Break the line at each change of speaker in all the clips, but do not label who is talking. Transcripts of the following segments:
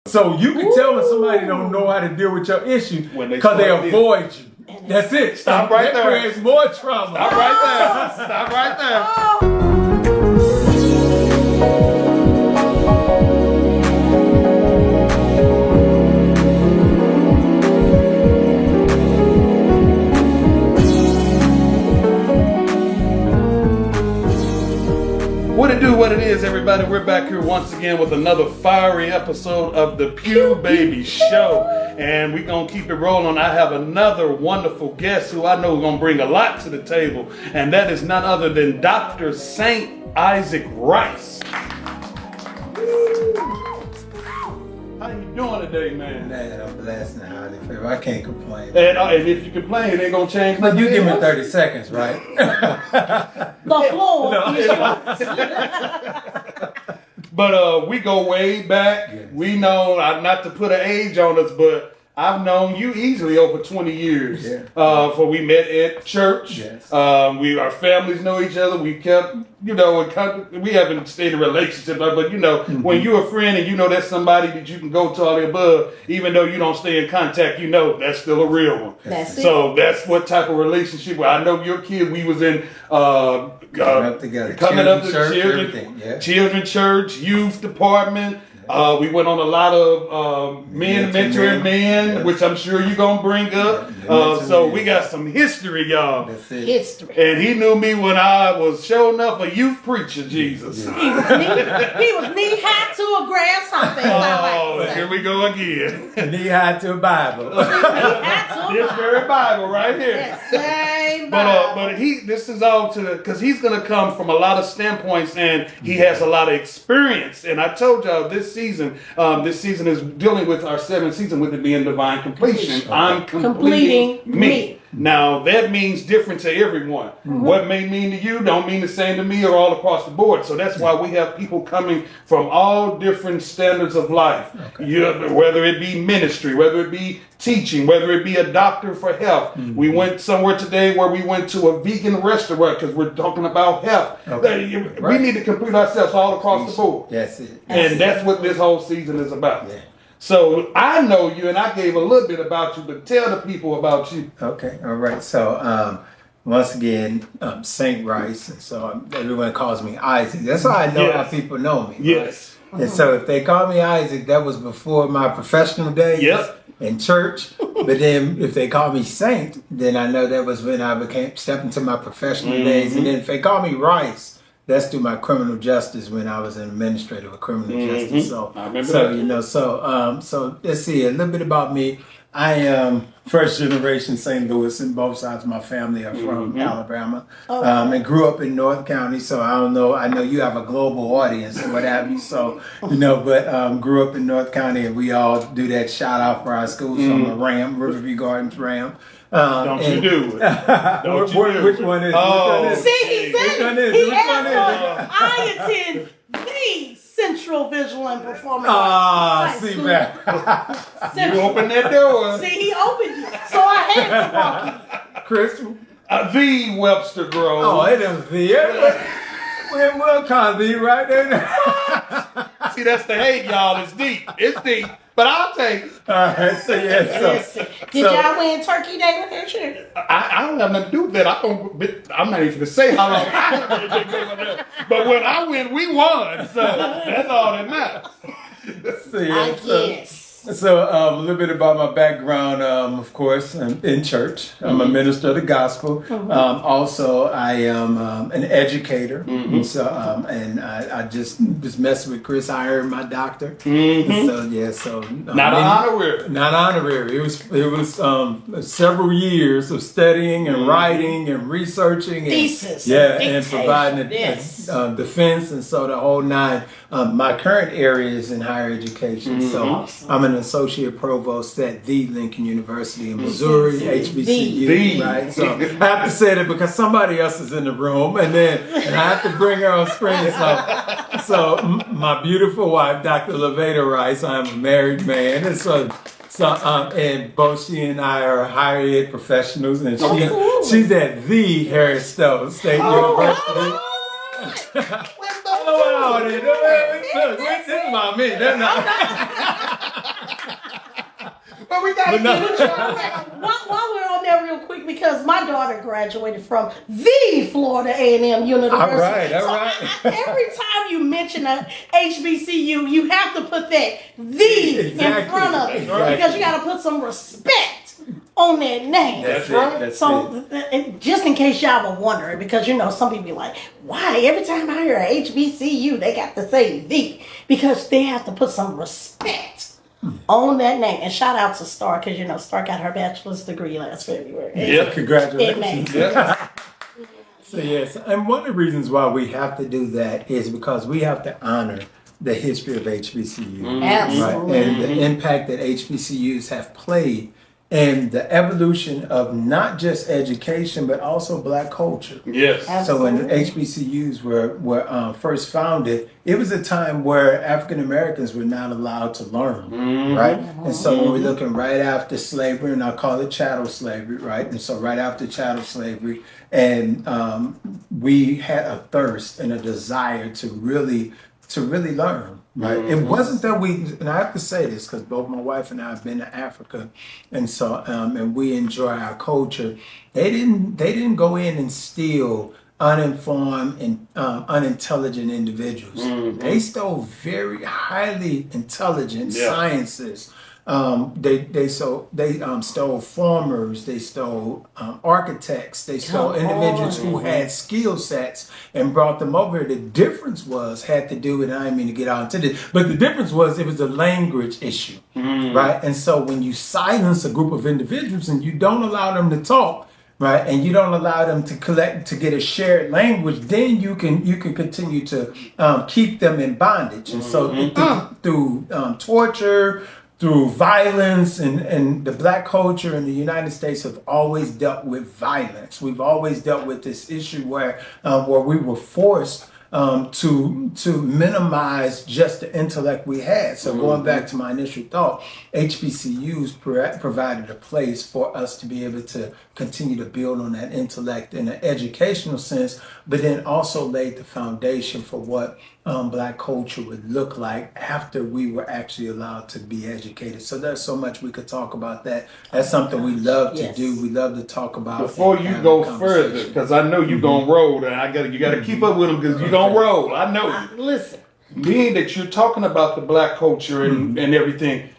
So you can tell when somebody don't know how to deal with your issue because they avoid you. That's it.
Stop right there.
That creates more trauma.
Stop right there. Stop right there. What it do, what it is, everybody. We're back here once again with another fiery episode of the Pew Babies Show. And we're going to keep it rolling. I have another wonderful guest who I know is going to bring a lot to the table. And that is none other than Dr. St. Issac Rice. How you doing today, man?
Man, I'm blessed and highly favored. I can't complain.
And if you complain, it ain't going to change
But
nothing.
you give me 30 seconds, right?
The floor.
But we go way back.
Yes.
We know, not to put an age on us, but I've known you easily over 20 years.
Yeah.
For we met at church.
Yes.
Our families know each other. We kept, we haven't stayed in a relationship, but when you're a friend and you know that's somebody that you can go to all the above, even though you don't stay in contact, that's still a real one.
That's it.
So that's what type of relationship. I know your kid. We was in
coming up together.
Coming up to
church,
children,
everything. Yeah.
children church, youth department. We went on a lot of mentoring men, which I'm sure you're going to bring up. So we got some history, y'all.
That's it.
History.
And he knew me when I was sure enough a youth preacher, Jesus.
He was knee high to a grasshopper.
Oh, here we go again.
Knee high to a Bible.
This very Bible right here.
That same Bible.
But this is all because he's going to come from a lot of standpoints and he has a lot of experience. And I told y'all this season is dealing with our seventh season with it being divine completion.
Okay.
I'm completing me. Now that means different to everyone. What may mean to you don't mean the same to me or all across the board. So that's why we have people coming from all different standards of life.
Okay.
Whether it be ministry, whether it be teaching, whether it be a doctor for health. We went somewhere today where we went to a vegan restaurant because we're talking about health.
Okay.
We need to complete ourselves all across the board.
That's it.
And that's what this whole season is about.
Yeah.
So I know you, and I gave a little bit about you, but tell the people about you.
Okay, all right. So once again, St. Rice, and so everyone calls me Isaac. That's how I know how people know me.
Yes.
Right? And so if they call me Isaac, that was before my professional days in church. But then if they call me Saint, then I know that was when I stepped into my professional days. And then if they call me Rice, that's through my criminal justice when I was an administrator of criminal justice. So,
I remember that.
So let's see a little bit about me. I am first generation St. Louis, and both sides of my family are from Alabama, and grew up in North County. So I don't know. I know you have a global audience and what have you. So but grew up in North County, and we all do that shout out for our schools from the Ram, Riverview Gardens Ram.
Don't you do it. Don't you do
Which
it.
one is it?
Oh.
See, he said
Which one is
he
it? Which one
asked
is
for, I attend the Central Visual and Performing
Ah,
Arts High
see
School.
that.
You open that door.
See, he opened it, so I had to walk in.
Chris.
The Webster Grove.
Oh, it is the. We'll call thee right there.
See, that's the hate, y'all. It's deep. It's deep. But I'll take it.
All right, so
Did y'all win Turkey Day with that shit?
I don't have nothing to do with that. I'm not even going to say how long. But when I win, we won. So that's all that matters.
I guess.
So a little bit about my background, of course, I'm in church. I'm a minister of the gospel. Also, I am an educator. So, and I just messing with Chris. I earned my doctor. So
Not honorary.
Not honorary. It was several years of studying and writing and researching.
Thesis.
And providing a defense, and so the whole nine. My current area is in higher education. So I'm an associate provost at the Lincoln University in Missouri, HBCU. Right. So I have to say that because somebody else is in the room, and I have to bring her on screen. So my beautiful wife, Dr. Laveda Rice. I'm a married man, and and both she and I are higher ed professionals, and she's at the Harris Stowe State University. This is about me. They're not. to know.
While we're on that real quick, because my daughter graduated from the Florida A&M University.
All right.
Every time you mention a HBCU, you have to put that "the" in front of it. Because you got to put some respect on that name.
That's right.
So, just in case y'all were wondering, because some people be like, why every time I hear a HBCU, they got to say "the," because they have to put some respect on that name. And shout out to Star, because Star got her bachelor's degree last February.
Yeah, congratulations.
Yeah.
So yes, and one of the reasons why we have to do that is because we have to honor the history of HBCUs,
Absolutely.
right? And the impact that HBCUs have played in the evolution of not just education but also Black culture.
Yes.
Absolutely.
So when HBCUs were first founded, it was a time where African Americans were not allowed to learn, right? And so when we're looking right after slavery, and I'll call it chattel slavery, right? And so right after chattel slavery, and we had a thirst and a desire to really learn, right? It wasn't that and I have to say this because both my wife and I have been to Africa, and so and we enjoy our culture. They didn't go in and steal uninformed and unintelligent individuals. They stole very highly intelligent scientists. They stole farmers, they stole architects, they stole individuals who had skill sets and brought them over. The difference had to do with, I didn't mean to get out into this, but the difference was it was a language issue, right? And so when you silence a group of individuals and you don't allow them to talk, right, and you don't allow them to get a shared language, then you can continue to keep them in bondage. And so through torture, through violence, and the Black culture in the United States have always dealt with violence. We've always dealt with this issue where we were forced to minimize just the intellect we had. So going back to my initial thought, HBCUs provided a place for us to be able to continue to build on that intellect in an educational sense, but then also laid the foundation for what Black culture would look like after we were actually allowed to be educated. So there's so much we could talk about that. That's something we love to do. We love to talk about.
Before you go further, because I know you're gonna roll, and you gotta keep up with them because you're gonna roll. I know.
Listen,
being that you're talking about the Black culture and everything,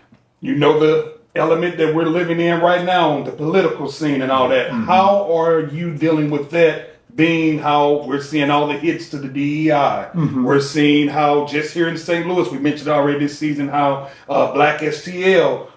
the element that we're living in right now, the political scene and all that. How are you dealing with that? Being how we're seeing all the hits to the DEI. We're seeing how just here in St. Louis, we mentioned already this season how Black STL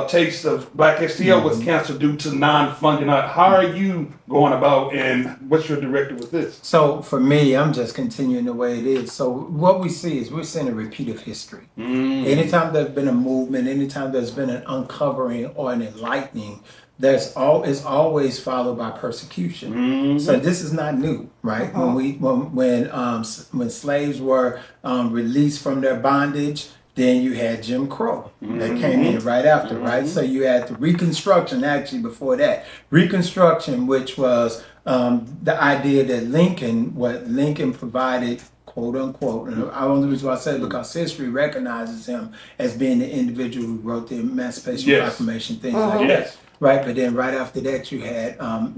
Taste of Black STL was canceled due to non-funding. How are you going about, and what's your directive with this?
So for me, I'm just continuing the way it is. So what we see is we're seeing a repeat of history. Anytime there's been a movement, anytime there's been an uncovering or an enlightening, is always followed by persecution. So this is not new, right? When slaves were released from their bondage, then you had Jim Crow that came in right after, right? So you had the Reconstruction actually before that. Reconstruction, which was the idea that Lincoln provided, quote unquote, and the only reason why I say it because history recognizes him as being the individual who wrote the Emancipation Proclamation, things like that. Right, but then right after that, you had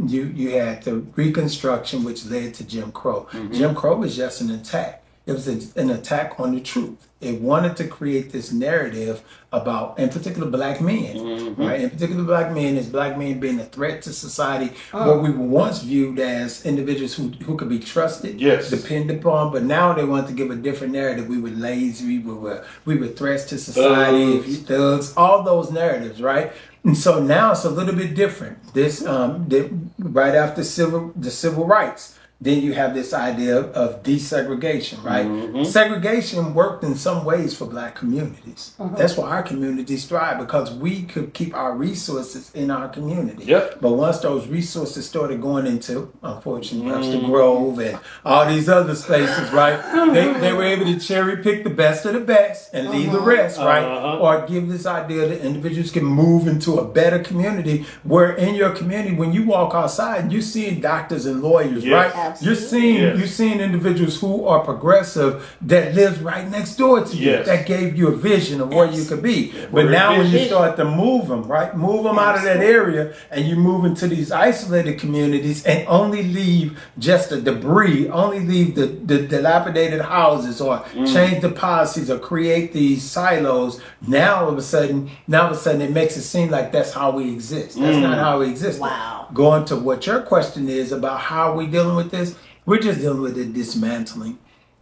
you had the Reconstruction, which led to Jim Crow. Jim Crow was just an attack. It was an attack on the truth. It wanted to create this narrative about, in particular, Black men, right? In particular, Black men, as Black men being a threat to society, what we were once viewed as individuals who could be trusted, depended upon, but now they want to give a different narrative. We were lazy, we were threats to society, thugs, all those narratives, right? And so now it's a little bit different. This right after the civil rights, then you have this idea of desegregation, right? Segregation worked in some ways for Black communities. That's why our communities thrive, because we could keep our resources in our community. But once those resources started going into, unfortunately, Webster Grove and all these other spaces, right? They were able to cherry pick the best of the best and leave the rest, right? Or give this idea that individuals can move into a better community, where in your community, when you walk outside, you see doctors and lawyers, right?
Absolutely.
You're seeing individuals who are progressive that lives right next door to you. That gave you a vision of where you could be. But now when you start to move them, right? Move them out of that area and you move into these isolated communities and only leave just the debris, only leave the dilapidated houses or change the policies or create these silos. Now all of a sudden it makes it seem like that's how we exist. That's not how we exist.
Wow.
Going to what your question is about how we dealing with this, we're just dealing with it dismantling.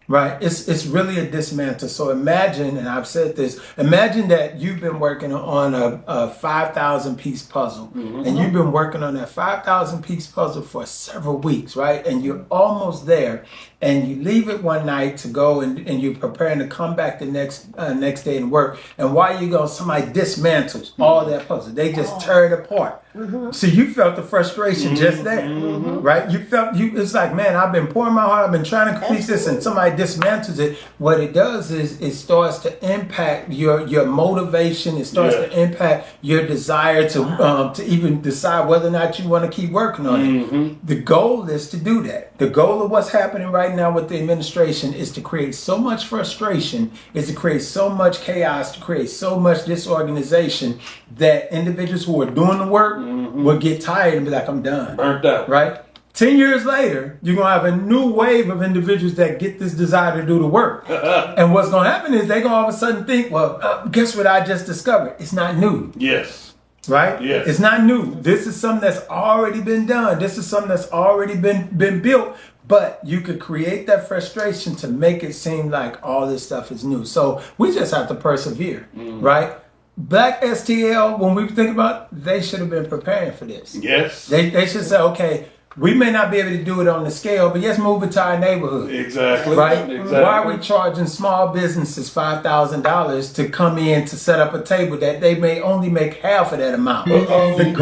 Right, it's really a dismantle. So imagine, and I've said this, imagine that you've been working on a 5,000 piece puzzle, and you've been working on that 5,000 piece puzzle for several weeks, right? And you're almost there, and you leave it one night to go, and you're preparing to come back the next day and work. And while you go, somebody dismantles all that puzzle. They just tear it apart. So you felt the frustration just there, right? It's like, man, I've been pouring my heart, I've been trying to complete this, and somebody dismantles it. What it does is it starts to impact your motivation. It starts to impact your desire to even decide whether or not you want to keep working on it. The goal is to do that. The goal of what's happening right now with the administration is to create so much frustration, is to create so much chaos, to create so much disorganization that individuals who are doing the work will get tired and be like, I'm done.
Burnt out.
Right? 10 years later, you're going to have a new wave of individuals that get this desire to do the work. And what's going to happen is they're going to all of a sudden think, well, guess what I just discovered? It's not new.
Yes.
Right?
Yes.
It's not new. This is something that's already been done. This is something that's already been built. But you could create that frustration to make it seem like all this stuff is new. So we just have to persevere, right? Black STL, when we think about it, they should have been preparing for this.
Yes.
They should say, okay, we may not be able to do it on the scale, but let's move it to our neighborhood.
Exactly.
Right?
Exactly.
Why are we charging small businesses $5,000 to come in to set up a table that they may only make half of that amount? The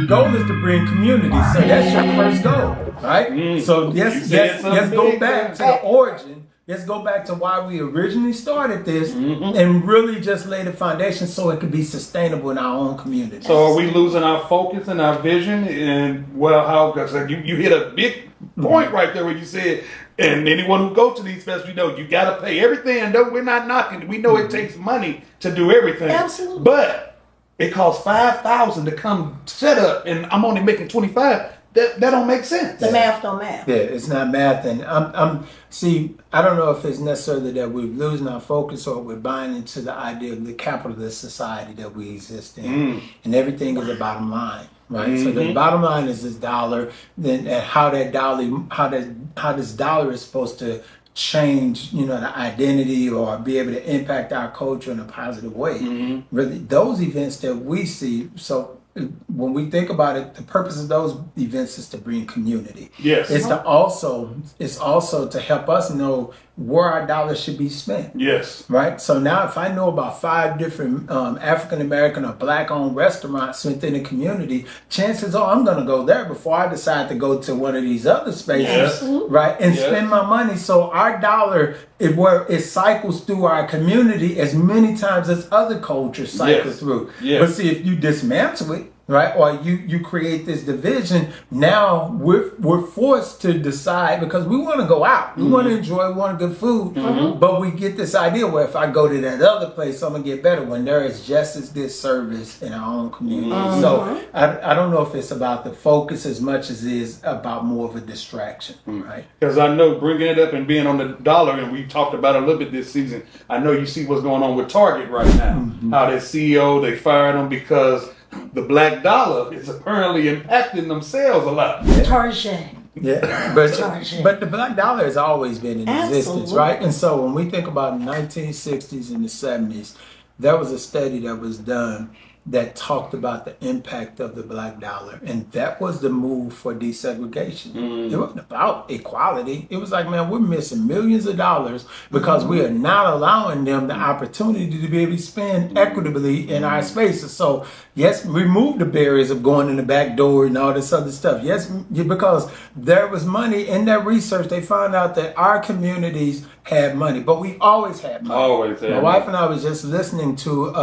goal is to bring community. So that's your first goal, right? So let's go back to the origin. Let's go back to why we originally started this and really just lay the foundation so it could be sustainable in our own community.
So are we losing our focus and our vision? And well, how? Because you hit a big point right there where you said, and anyone who goes to these festivals, you know, you got to pay everything. And we're not knocking. We know it takes money to do everything.
Absolutely.
But it costs $5,000 to come set up, and I'm only making $25. That don't make sense.
The math don't math.
Yeah, it's not math, and I don't know if it's necessarily that we're losing our focus or we're buying into the idea of the capitalist society that we exist in, and everything is a bottom line, right? So the bottom line is this dollar, then and how this dollar is supposed to change, the identity or be able to impact our culture in a positive way. Really, those events that we see, so. When we think about it, the purpose of those events is to bring community.
Yes.
It's also to help us know where our dollars should be spent.
Yes.
Right? So now if I know about 5 different African-American or Black-owned restaurants within the community, chances are I'm going to go there before I decide to go to one of these other spaces, right? And spend my money. So our dollar, it cycles through our community as many times as other cultures cycle through. Yes. But see, if you dismantle it, right, or you create this division, now we're forced to decide because we want to go out, we want to enjoy, we want good food, but we get this idea where if I go to that other place, I'm gonna get better when there is just as good service in our own community. So I don't know if it's about the focus as much as it is about more of a distraction, right?
Because I know bringing it up and being on the dollar, and we talked about it a little bit this season. I know you see what's going on with Target right now. How their CEO, they fired him because the black dollar is apparently impacting themselves a lot.
Target.
Yeah, but the black dollar has always been in existence, right? And so when we think about the 1960s and the 70s, there was a study that was done that talked about the impact of the black dollar, and that was the move for desegregation. It wasn't about equality. It was like, man, we're missing millions of dollars because we are not allowing them the opportunity to be able to spend equitably in our spaces. So yes, remove the barriers of going in the back door and all this other stuff. Yes, because there was money in that research. They found out that our communities had money, but we always had money.
Always had
My wife and I was just listening to,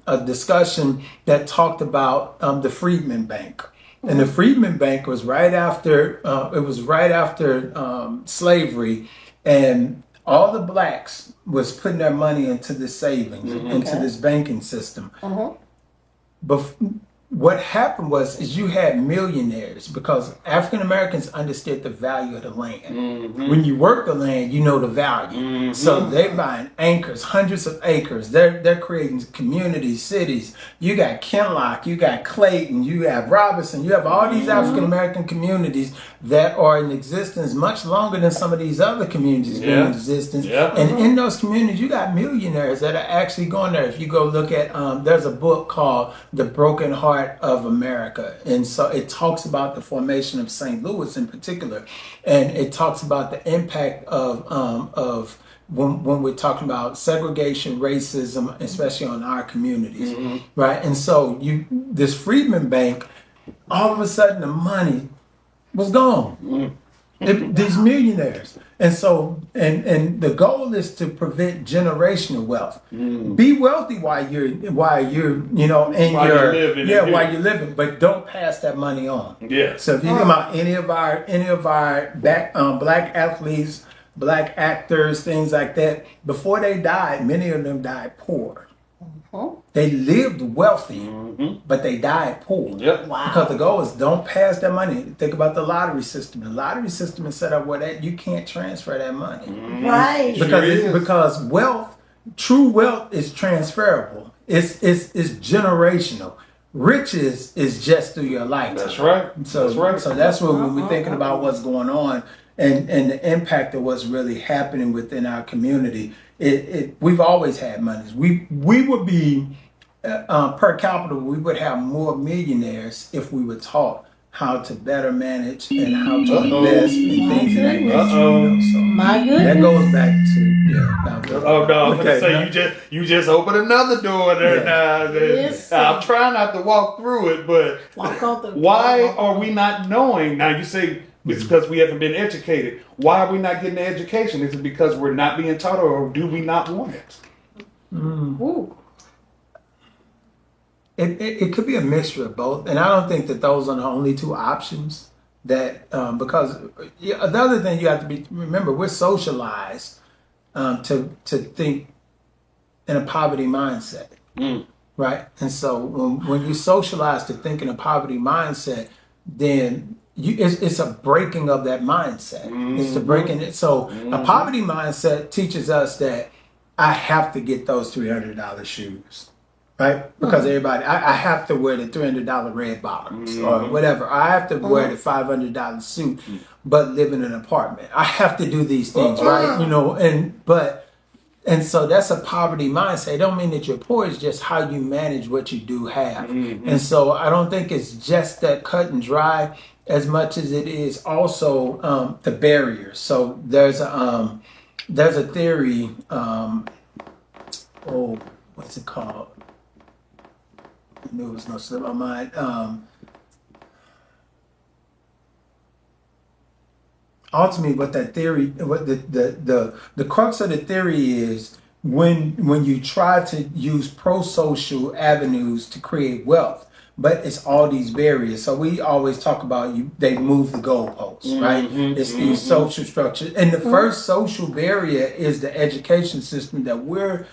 a discussion that talked about the Freedmen Bank. And the Freedmen Bank was right after slavery, and all the blacks was putting their money into the savings, into this banking system. But what happened is you had millionaires because African Americans understood the value of the land. When you work the land, you know the value. So they're buying acres, hundreds of acres. They're creating communities, cities. You got Kinloch, you got Clayton, you have Robinson, you have all these African American communities that are in existence much longer than some of these other communities been in existence. And in those communities, you got millionaires that are actually going there. If you go look at, there's a book called The Broken Heart of America, and so it talks about the formation of St. Louis in particular, and it talks about the impact of when we're talking about segregation, racism, especially on our communities, right? And so this Freedmen Bank, all of a sudden the money was gone. These millionaires. And so, and the goal is to prevent generational wealth. Be wealthy while you're while you're living, but don't pass that money on. So if you think about any of our black athletes, black actors, things like that, before they died, many of them died poor. They lived wealthy, but they died poor. Because the goal is don't pass that money. Think about the lottery system. The lottery system is set up where that you can't transfer that money. Because wealth, true wealth is transferable. It's generational. Riches is just through your lifetime.
That's right.
So that's what when we're thinking about what's going on and the impact of what's really happening within our community. We've always had monies. We would be per capita. We would have more millionaires if we were taught how to better manage and how to invest in things of that nature. So
my goodness,
that goes back to
I was gonna say you just opened another door there now. I'm trying not to walk through it, but why are we not knowing? Now you say it's because we haven't been educated. Why are we not getting the education? Is it because we're not being taught, or do we not want it?
It could be a mixture of both, and I don't think that those are the only two options. That because the other thing you have to remember, we're socialized to think in a poverty mindset, right? And so when you socialize to think in a poverty mindset, then it's a breaking of that mindset. It's the breaking it. So a poverty mindset teaches us that I have to get those $300 shoes, right? Because everybody, I have to wear the $300 red bottoms or whatever. I have to wear the $500 suit, but live in an apartment. I have to do these things, right? And so that's a poverty mindset. It don't mean that you're poor. It's just how you manage what you do have. And so I don't think it's just that cut and dry as much as it is also the barriers. So there's a theory. What's it called? I knew it was no slip of my mind. Ultimately, what that theory, what the crux of the theory is, when you try to use pro-social avenues to create wealth, but it's all these barriers. So we always talk about they move the goalposts, right? It's these social structures, and the first social barrier is the education system that we're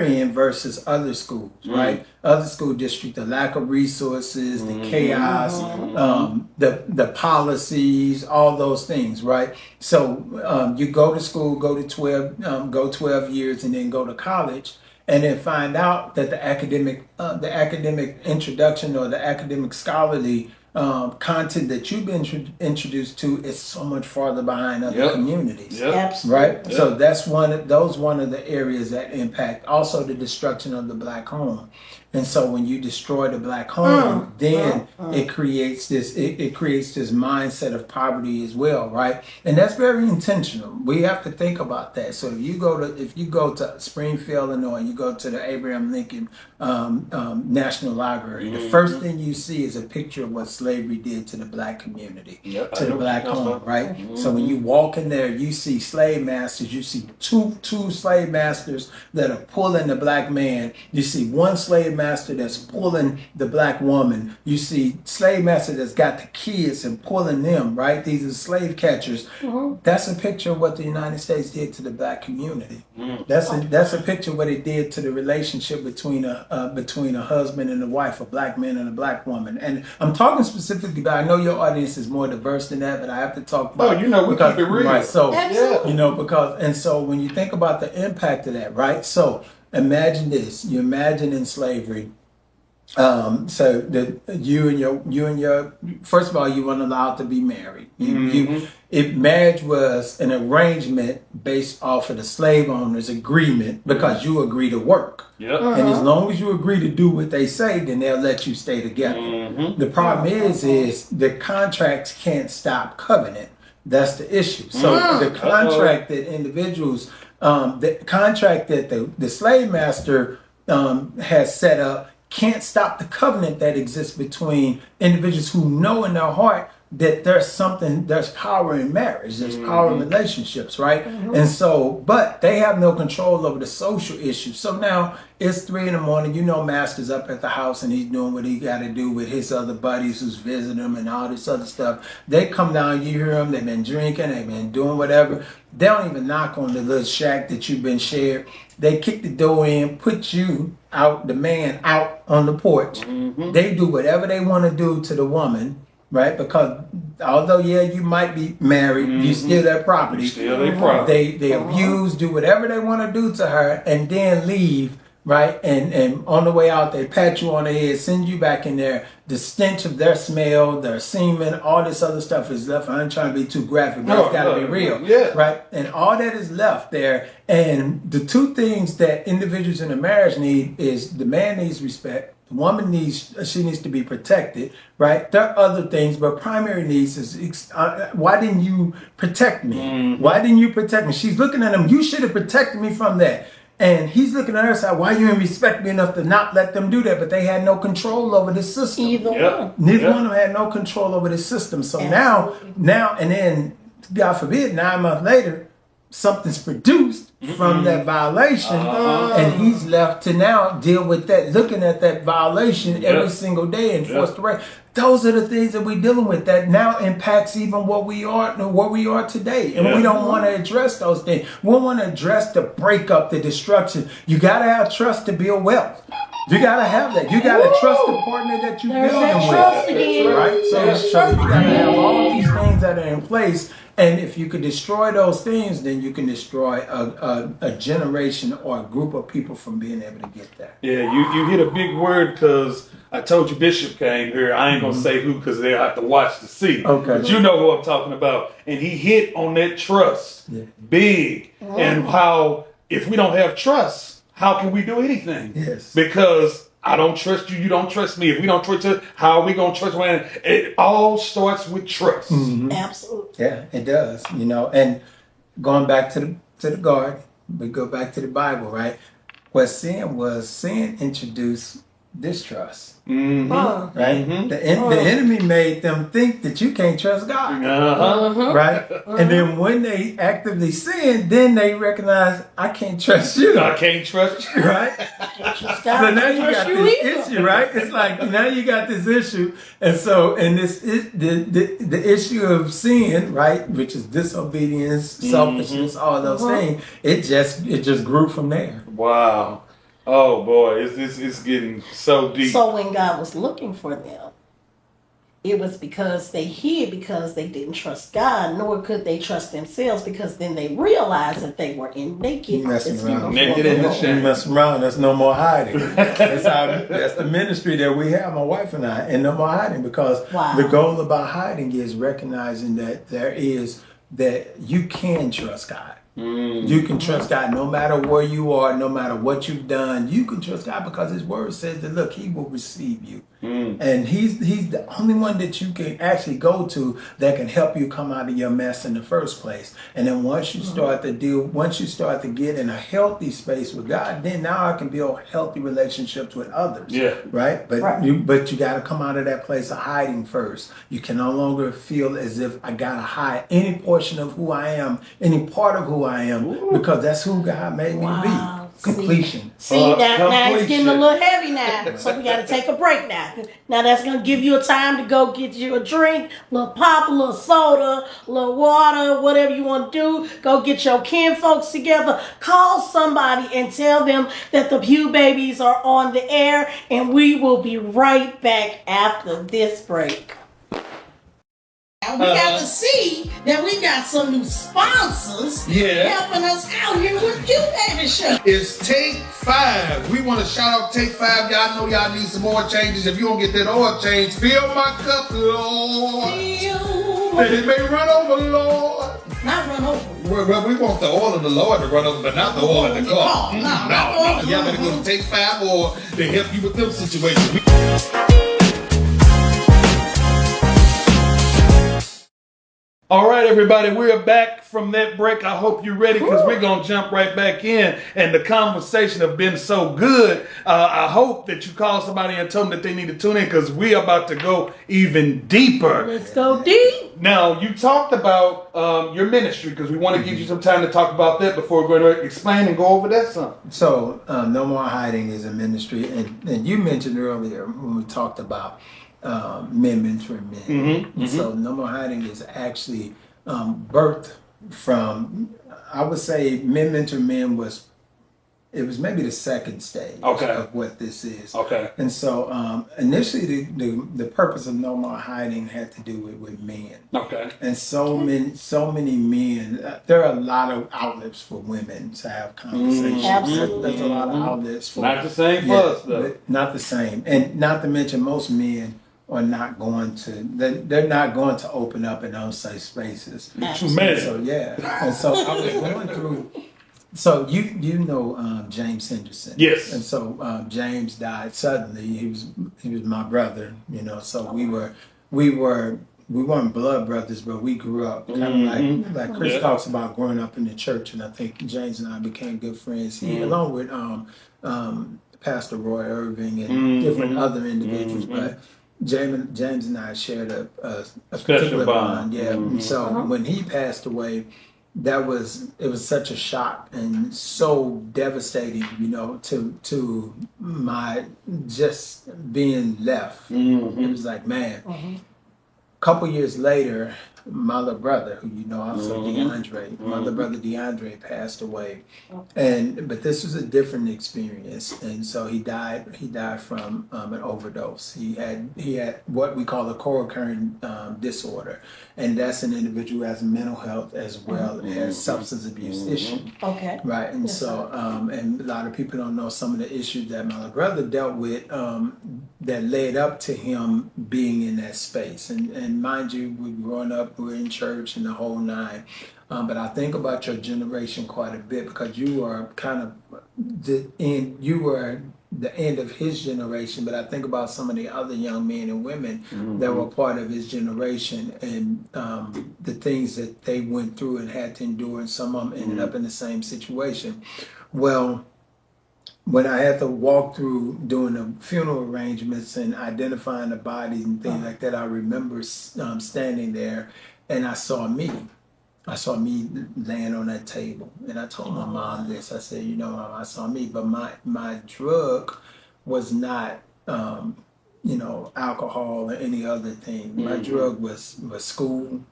in versus other schools, right? Other school districts, the lack of resources, the chaos, the policies, all those things, right? So you go to school, go 12 years, and then go to college. And then find out that the academic introduction or the academic scholarly content that you've been introduced to is so much farther behind other communities, right? So that's one of the areas that impact. Also, the destruction of the black home. And so when you destroy the black home, then it creates this mindset of poverty as well, right? And that's very intentional. We have to think about that. So if you go to Springfield, Illinois, you go to the Abraham Lincoln National Library, the first thing you see is a picture of what slavery did to the black community, to the black home, right? So when you walk in there, you see slave masters. You see two slave masters that are pulling the black man. You see one slave master master that's pulling the black woman. You see slave master that's got the kids and pulling them, right? These are slave catchers. That's a picture of what the United States did to the black community. That's a picture of what it did to the relationship between a husband and a wife, a black man and a black woman. And I'm talking specifically about, I know your audience is more diverse than that, but I have to talk about.
Oh, you know, we keep it real.
Right, so,
Absolutely.
you know, because, and so when you think about the impact of that, right? So imagine this, you imagine in slavery, so that you and your first of all, you weren't allowed to be married. Marriage was an arrangement based off of the slave owner's agreement because you agree to work.
Yep.
And as long as you agree to do what they say, then they'll let you stay together. The problem is the contracts can't stop covenant. That's the issue. So the contract that individuals, the contract that the slave master has set up can't stop the covenant that exists between individuals who know in their heart that there's power in marriage, there's power in relationships, right? And so, but they have no control over the social issues. So now it's 3 a.m, you know, master's up at the house and he's doing what he got to do with his other buddies who's visiting him and all this other stuff. They come down, you hear them, they've been drinking, they've been doing whatever. They don't even knock on the little shack that you've been shared. They kick the door in, put you out, the man out on the porch. They do whatever they want to do to the woman, right? Because although, yeah, you might be married, you steal their property.
You steal their property.
They abuse, do whatever they want to do to her, and then leave, right? And on the way out, they pat you on the head, send you back in there. The stench of their smell, their semen, all this other stuff is left. I'm trying to be too graphic, but it's got to be real, right? And all that is left there. And the two things that individuals in a marriage need is the man needs respect. The woman needs to be protected, right? There are other things, but primary needs is, why didn't you protect me? Why didn't you protect me? She's looking at him, you should have protected me from that. And he's looking at her side, why you didn't respect me enough to not let them do that? But they had no control over the system.
Either one.
Neither one of them had no control over the system. So now, and then, God forbid, 9 months later, something's produced from that violation, and he's left to now deal with that, looking at that violation every single day and forced to right. Those are the things that we're dealing with that now impacts even what we are today. And we don't want to address those things. We want to address the breakup, the destruction. You got to have trust to build wealth. You got to have that. You got to trust the partner that you're building with. Right? So you got to have all these things that are in place. And if you can destroy those things, then you can destroy a generation or a group of people from being able to get that.
Yeah, you hit a big word because I told you Bishop came here. I ain't going to say who because they'll have to watch to see.
Okay.
But you know who I'm talking about. And he hit on that trust big. And how if we don't have trust, how can we do anything?
Yes.
Because I don't trust you, you don't trust me. If we don't trust you, how are we going to trust one another? It all starts with trust.
Absolutely.
Yeah, it does. You know, and going back to the garden, we go back to the Bible, right? What sin introduced distrust. Right? The enemy made them think that you can't trust God. Right? And then when they actively sin, then they recognize, I can't trust you.
I can't trust you.
Right? So now you got this issue, right? It's like now you got this issue. And so, and this is the issue of sin, right? Which is disobedience, selfishness, all those things. It just grew from there.
Wow. Oh boy, it's getting so deep.
So when God was looking for them, it was because they hid because they didn't trust God, nor could they trust themselves because then they realized that they were in naked.
Messing around.
Naked in the shame.
Messing around. There's no more hiding. That's the ministry that we have, my wife and I, and no more hiding because the goal about hiding is recognizing that that you can trust God. You can trust God no matter where you are, no matter what you've done. You can trust God because His Word says that, look, He will receive you. And He's the only one that you can actually go to that can help you come out of your mess in the first place. And then once you start to get in a healthy space with God, then now I can build healthy relationships with others. Yeah. Right? But you got to come out of that place of hiding first. You can no longer feel as if I got to hide any portion of who I am, any part of who I am, because that's who God made me to be. completion.
See, now it's getting a little heavy now, so we got to take a break now. Now that's going to give you a time to go get you a drink, a little pop, a little soda, a little water, whatever you want to do. Go get your kin folks together. Call somebody and tell them that the Pew Babies are on the air, and we will be right back after this break. We got to see that we got some new sponsors helping us out here with Pew Babies Show.
It's Take 5. We want to shout out Take 5. Y'all know y'all need some oil changes. If you don't get that oil change, fill my cup, Lord. That it may run over, Lord.
Not run over.
Well, we want the oil of the Lord to run over, but not the oil in the car. No. Y'all better go to Take 5 or to help you with them situations. All right, everybody, we're back from that break. I hope you're ready because we're going to jump right back in. And the conversation have been so good. I hope that you call somebody and tell them that they need to tune in because we're about to go even deeper.
Let's go deep.
Now, you talked about your ministry because we want to give you some time to talk about that before we're going to explain and go over that some.
So, No More Hiding is a ministry. And you mentioned earlier when we talked about men mentoring men. So No More Hiding is actually birthed from, I would say Men Mentor Men was maybe the second stage of what this is. And so initially the purpose of No More Hiding had to do with men. And so many men, there are a lot of outlets for women to have conversations.
Absolutely.
There's a lot of outlets for
not the same for us though.
Not the same. And not to mention most men are not going to, they're not going to open up in those safe spaces. So and so I was going through. So you know James Henderson.
Yes.
And so James died suddenly. He was my brother. You know. So we weren't blood brothers, but we grew up kind of like Chris talks about growing up in the church, and I think James and I became good friends. He along with Pastor Roy Irving and different other individuals, but James and I shared a particular bond. And so when he passed away, it was such a shock and so devastating, you know, to my just being left. It was like, man. A couple years later, my little brother, who you know also, DeAndre, my little brother DeAndre passed away, but this was a different experience, and so he died from an overdose. He had what we call a co-occurring disorder, and that's an individual who has mental health as well as substance abuse issue. Right, and so and a lot of people don't know some of the issues that my little brother dealt with that led up to him being in that space, and mind you, we growing up. We're in church and the whole nine. But I think about your generation quite a bit because you are kind of you were the end of his generation, but I think about some of the other young men and women that were part of his generation and the things that they went through and had to endure, and some of them ended up in the same situation. Well, when I had to walk through doing the funeral arrangements and identifying the bodies and things like that, I remember standing there and I saw me. I saw me laying on that table. And I told my mom this. I said, you know, Mom, I saw me. But my drug was not, you know, alcohol or any other thing. My drug was school,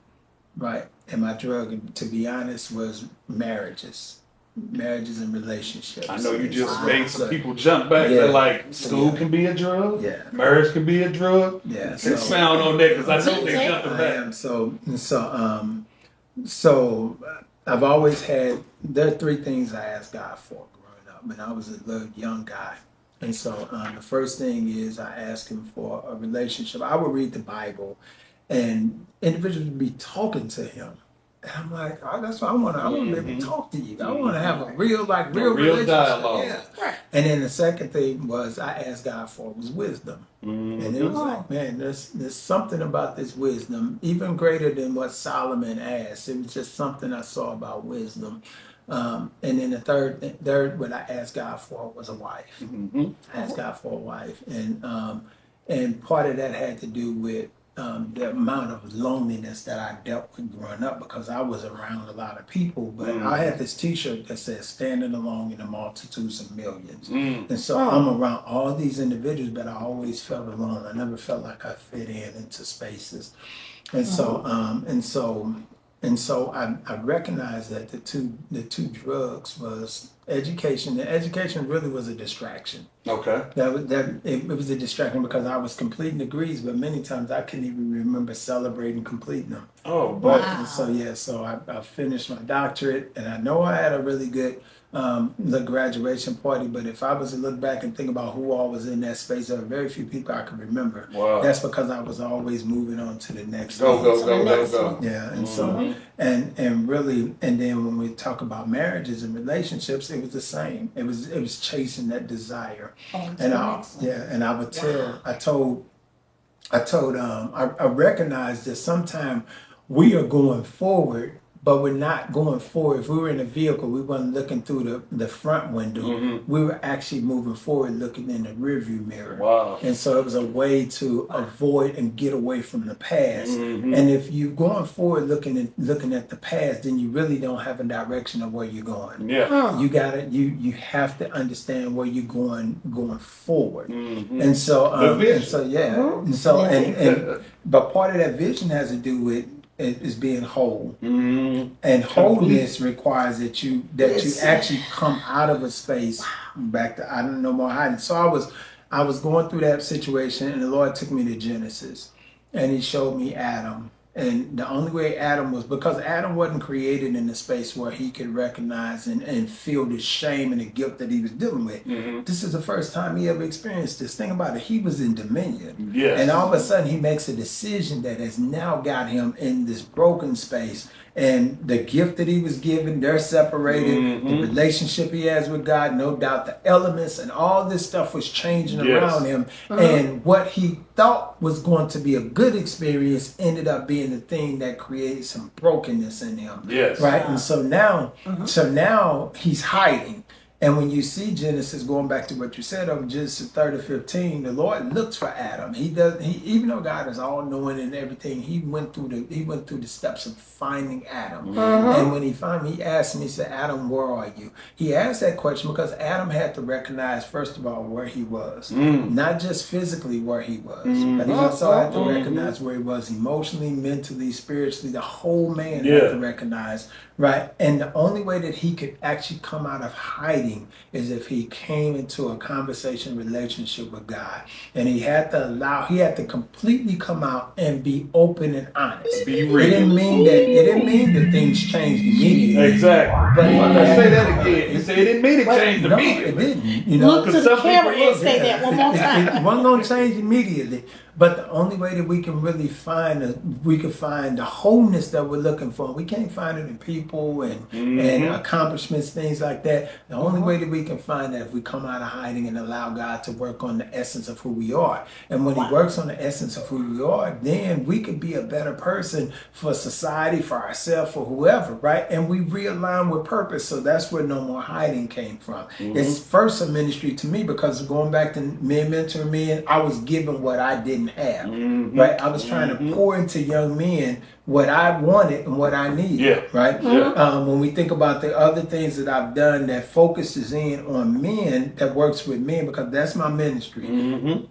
right? And my drug, to be honest, was marriages and relationships.
I know you just made some people jump back. They're like, school can be a drug. Marriage can be a drug. Expound on that because I know they're jumping back. So I've always had. There are three things I asked God for growing up when I was a little young guy. And so the first thing is I asked him for a relationship. I would read the Bible, and individuals would be talking to him. And I'm like, oh, that's what I want to be able to talk to you. I want to have a real relationship. Dialogue.
And then the second thing was I asked God for was wisdom. And it was like, man, there's something about this wisdom, even greater than what Solomon asked. It was just something I saw about wisdom. And then the third what I asked God for was a wife. I asked God for a wife. And part of that had to do with the amount of loneliness that I dealt with growing up, because I was around a lot of people. But I had this T-shirt that said "Standing alone in the multitudes of millions," and so I'm around all these individuals, but I always felt alone. I never felt like I fit into spaces, and so I recognized that the two drugs was education. The education really was a distraction.
Okay.
It was a distraction because I was completing degrees, but many times I couldn't even remember celebrating completing them.
Oh,
wow. And so I finished my doctorate, and I know I had a really good the graduation party, but if I was to look back and think about who all was in that space, there were very few people I could remember.
Wow.
That's because I was always moving on to the next
go.
Yeah, and so and really, and then when we talk about marriages and relationships, it was the same. It was chasing that desire. I would tell, I recognized that sometimes we are going forward, but we're not going forward. If we were in a vehicle, we weren't looking through the front window. We were actually moving forward, looking in the rearview mirror.
Wow.
And so it was a way to avoid and get away from the past. And if you're going forward looking at the past, then you really don't have a direction of where you're going.
Yeah.
You have to understand where you're going forward. And so but part of that vision has to do with is being whole, and wholeness requires that you actually come out of a space back to no more hiding. So I was going through that situation, and the Lord took me to Genesis, and He showed me Adam. And the only way Adam was, because Adam wasn't created in a space where he could recognize and feel the shame and the guilt that he was dealing with. This is the first time he ever experienced this. Think about it. He was in dominion.
Yes.
And all of a sudden he makes a decision that has now got him in this broken space. And the gift that he was given, they're separated. The relationship he has with God, no doubt the elements and all this stuff was changing around him. And what he thought was going to be a good experience ended up being the thing that created some brokenness in him.
Yes.
Right? And so now he's hiding. And when you see Genesis, going back to what you said of Genesis 30:15, the Lord looks for Adam. He even though God is all knowing and everything, he went through the steps of finding Adam. And when he found him, he asked him, he said, Adam, where are you? He asked that question because Adam had to recognize, first of all, where he was. Not just physically where he was, but he also had to recognize where he was emotionally, mentally, spiritually. The whole man had to recognize, right? And the only way that he could actually come out of hiding is if he came into a conversation relationship with God, and he had to completely come out and be open and honest.
Be real.
It didn't mean that things changed immediately.
Exactly. But let's say that again. You say it didn't mean it changed immediately.
It didn't. You know,
look to the camera and say that one more time.
It wasn't going to change immediately. But the only way that we can really find the wholeness that we're looking for, we can't find it in people and accomplishments, things like that. The only way that we can find that if we come out of hiding and allow God to work on the essence of who we are. And when He works on the essence of who we are, then we could be a better person for society, for ourselves, for whoever, right? And we realign with purpose. So that's where No More Hiding came from. It's first a ministry to me because going back to men mentoring men, I was given what I didn't have, right? I was trying to pour into young men what I wanted and what I needed, right? When we think about the other things that I've done that focuses in on men, that works with men, because that's my ministry.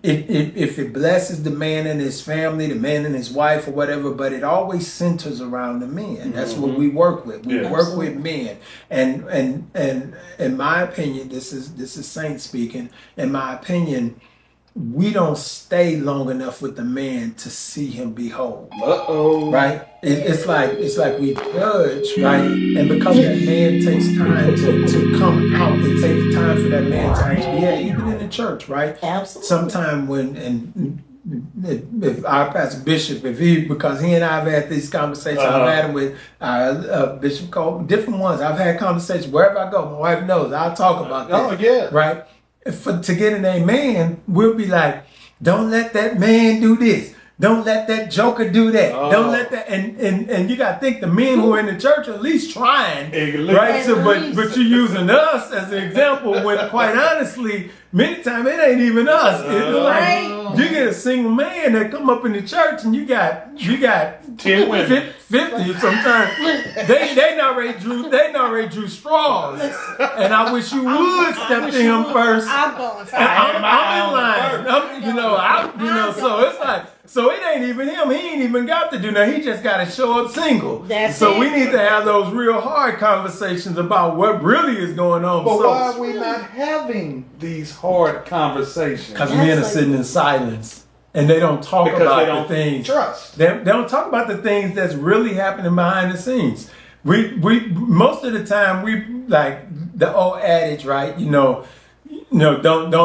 If it blesses the man and his family, the man and his wife or whatever, but it always centers around the men. That's what we work with. We work with men. And in my opinion, this is Saint speaking, in my opinion, we don't stay long enough with the man to see him be whole. Right? It's like we judge, right? And because that man takes time to come out, it takes time for that man to actually, even in the church, right?
Absolutely.
Sometime if our Pastor Bishop, because he and I have had these conversations, I've had them with Bishop Cole, different ones. I've had conversations wherever I go. My wife knows. I'll talk about that. Right? To get an amen, we'll be like, don't let that man do this. Don't let that joker do that. Don't let that, and you got to think the men who are in the church are at least trying, right? So, but you're using us as an example when, quite honestly, many times it ain't even us. It's like You get a single man that come up in the church, and you got
10 women,
50 sometimes. They already drew straws, and I wish you would step to him first.
I'm going first.
I'm in line. So it's like, so it ain't even him. He ain't even got to do that. He just got to show up single. So we need to have those real hard conversations about what really is going on.
But why are we not having these hard conversations?
Because men are sitting in silence. And they don't talk about the things.
Trust.
They don't talk about the things that's really happening behind the scenes. We most of the time we like the old adage, right? Don't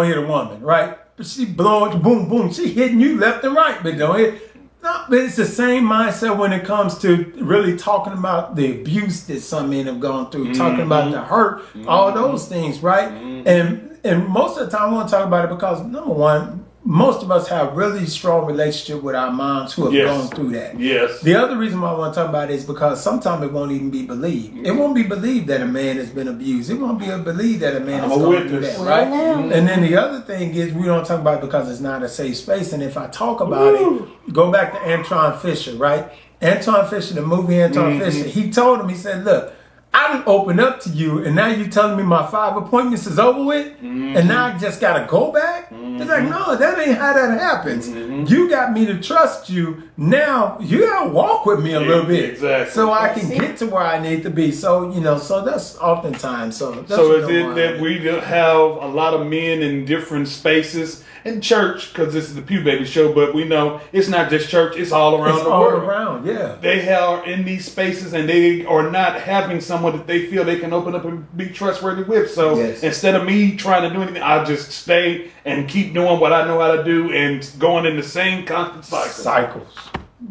hit a woman, right? But she blowing boom boom, she hitting you left and right, but don't hit. No, but it's the same mindset when it comes to really talking about the abuse that some men have gone through, talking about the hurt, all those things, right? And most of the time I want to talk about it because number one, most of us have really strong relationship with our moms who have gone through that.
Yes.
The other reason why I want to talk about it is because sometimes it won't even be believed. It won't be believed that a man has been abused. It won't be believed that a man has gone through that, right? And then the other thing is we don't talk about it because it's not a safe space. And if I talk about it, go back to Antoine Fisher, right? Antoine Fisher, the movie Antoine Fisher, he told him, he said, look, I done opened up to you, and now you telling me my 5 appointments is over with, and now I just gotta go back? It's like, no, that ain't how that happens. You got me to trust you. Now you gotta walk with me a little bit, so I can get to where I need to be. So so that's oftentimes. So
is it that we have a lot of men in different spaces in church, because this is the Pew Babies Show, but we know it's not just church, it's all around the world.
Around, yeah.
They are in these spaces and they are not having someone that they feel they can open up and be trustworthy with. So instead of me trying to do anything, I'll just stay and keep doing what I know how to do and going in the same constant cycles.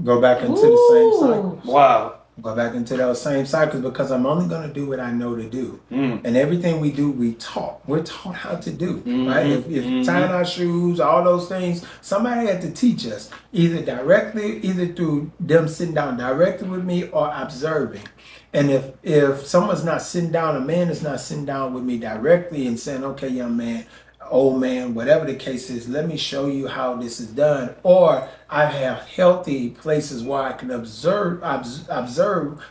Go back into the same cycles.
Wow.
Go back into those same cycles because I'm only going to do what I know to do. And everything we do, we're taught how to do, right? If tying our shoes, all those things, somebody had to teach us either through them sitting down directly with me or observing. And if someone's not sitting down, a man is not sitting down with me directly and saying, okay, young man, old man, whatever the case is, let me show you how this is done. Or I have healthy places where I can observe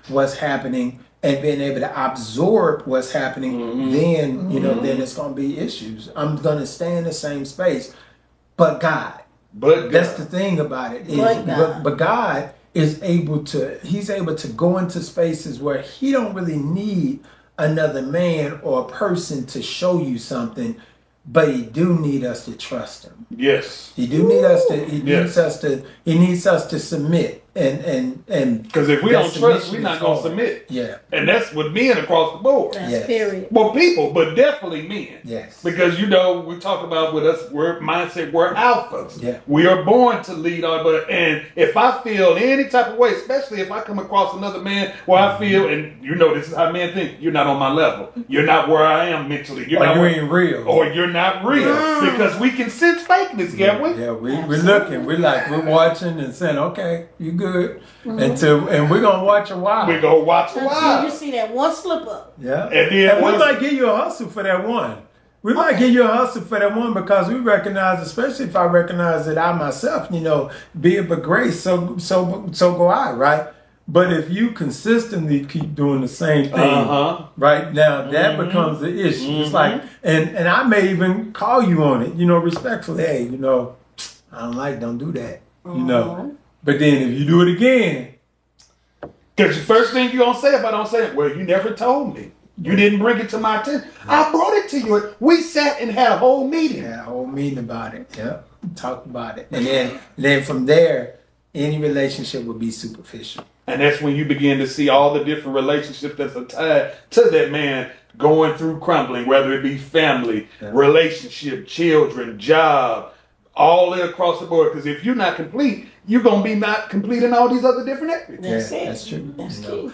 what's happening and being able to absorb what's happening, then then it's going to be issues. I'm going to stay in the same space. But God. That's the thing about it. But God is able to go into spaces where he don't really need another man or a person to show you something. But he do need us to trust him.
Yes.
He do need us to. He needs us to submit and.
Because if we don't trust, we're not gonna submit.
Yeah.
And that's with men across the board.
That's period.
Well, people, but definitely men.
Yes.
Because we talk about with us, we're alphas.
Yeah.
We are born to lead on. And if I feel any type of way, especially if I come across another man where I feel, and this is how men think, you're not on my level. You're not where I am mentally.
You ain't real.
Or you're not real. Because we can sense fakeness, can't we?
Yeah, we're looking. We're watching and saying, okay, you good. And we're gonna watch a while.
We're gonna watch a while.
You see that one slip up.
Yeah.
And
we might give you a hustle for that one. We might give you a hustle for that one because we recognize, especially if I recognize that I myself, be it but grace, so go I, right? But if you consistently keep doing the same thing, right now, that becomes the issue. It's like, and I may even call you on it, respectfully. Hey, don't do that, But then if you do it again,
because the first thing you're gonna say if I don't say it, well, you never told me. You didn't bring it to my attention. I brought it to you. We sat and had a whole meeting.
About it. Yeah, talked about it, and then from there, any relationship would be superficial.
And that's when you begin to see all the different relationships that's tied to that man going through crumbling, whether it be family, relationship, children, job, all the across the board. Because if you're not complete, you're going to be not complete in all these other different areas.
That's true. That's key.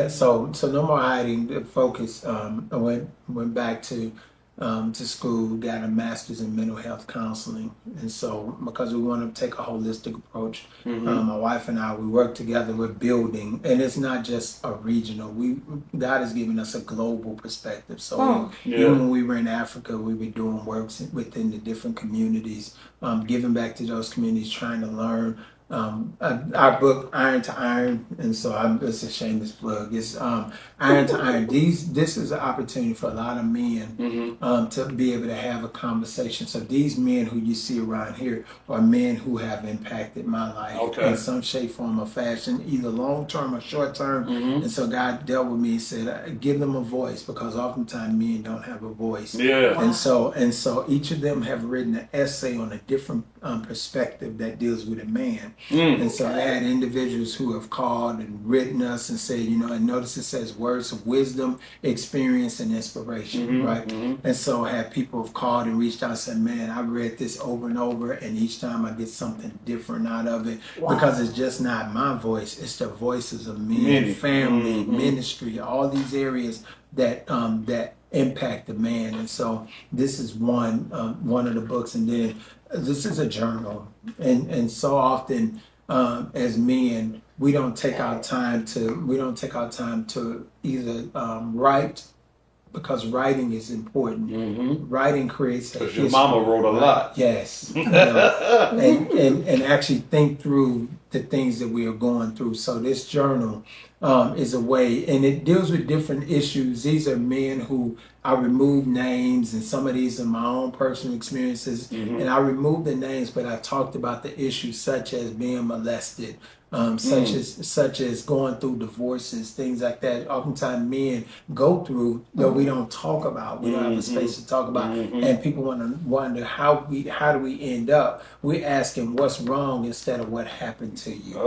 So no more hiding. The focus. I went back to to school, got a master's in mental health counseling. And so because we want to take a holistic approach, my wife and I, we work together, we're building, and it's not just a regional. God has given us a global perspective. So even when we were in Africa, we were doing works within the different communities, giving back to those communities, trying to learn. Our book Iron to Iron, and so it's a shameless plug. It's Iron to Iron. This is an opportunity for a lot of men to be able to have a conversation. So these men who you see around here are men who have impacted my life in some shape, form, or fashion, either long term or short term. And so God dealt with me and said, give them a voice, because oftentimes men don't have a voice. And so each of them have written an essay on a different perspective that deals with a man. And so I had individuals who have called and written us and said, and notice it says words of wisdom, experience, and inspiration, right? And so I had people have called and reached out and said, man, I read this over and over, and each time I get something different out of it, because it's just not my voice, it's the voices of men, family, ministry, all these areas that impact the man. And so this is one of the books, and then this is a journal, and so often as men we don't take our time to either write, because writing is important. Writing creates a history.
Your mama wrote a lot.
Yes. And actually think through the things that we are going through. So this journal is a way, and it deals with different issues. These are men who I removed names, and some of these are my own personal experiences, and I removed the names, but I talked about the issues such as being molested, such as going through divorces, things like that. Oftentimes men go through that we don't talk about. We don't have a space to talk about, and people wonder how do we end up? We're asking what's wrong instead of what happened to you.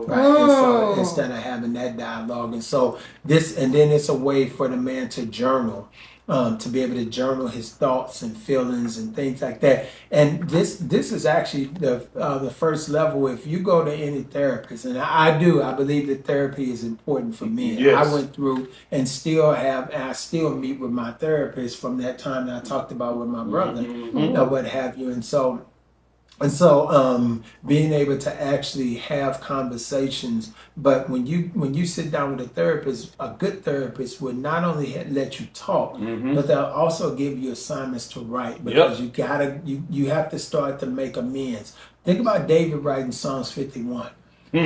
Right? And so instead of having that dialogue, and so then it's a way for the man to journal. To be able to journal his thoughts and feelings and things like that. And this is actually the first level. If you go to any therapist, and I believe that therapy is important for men. I went through and I still meet with my therapist from that time that I talked about with my brother, what have you. And so being able to actually have conversations, but when you sit down with a therapist, a good therapist would not only let you talk, but they'll also give you assignments to write, because you have to start to make amends. Think about David writing Psalms 51.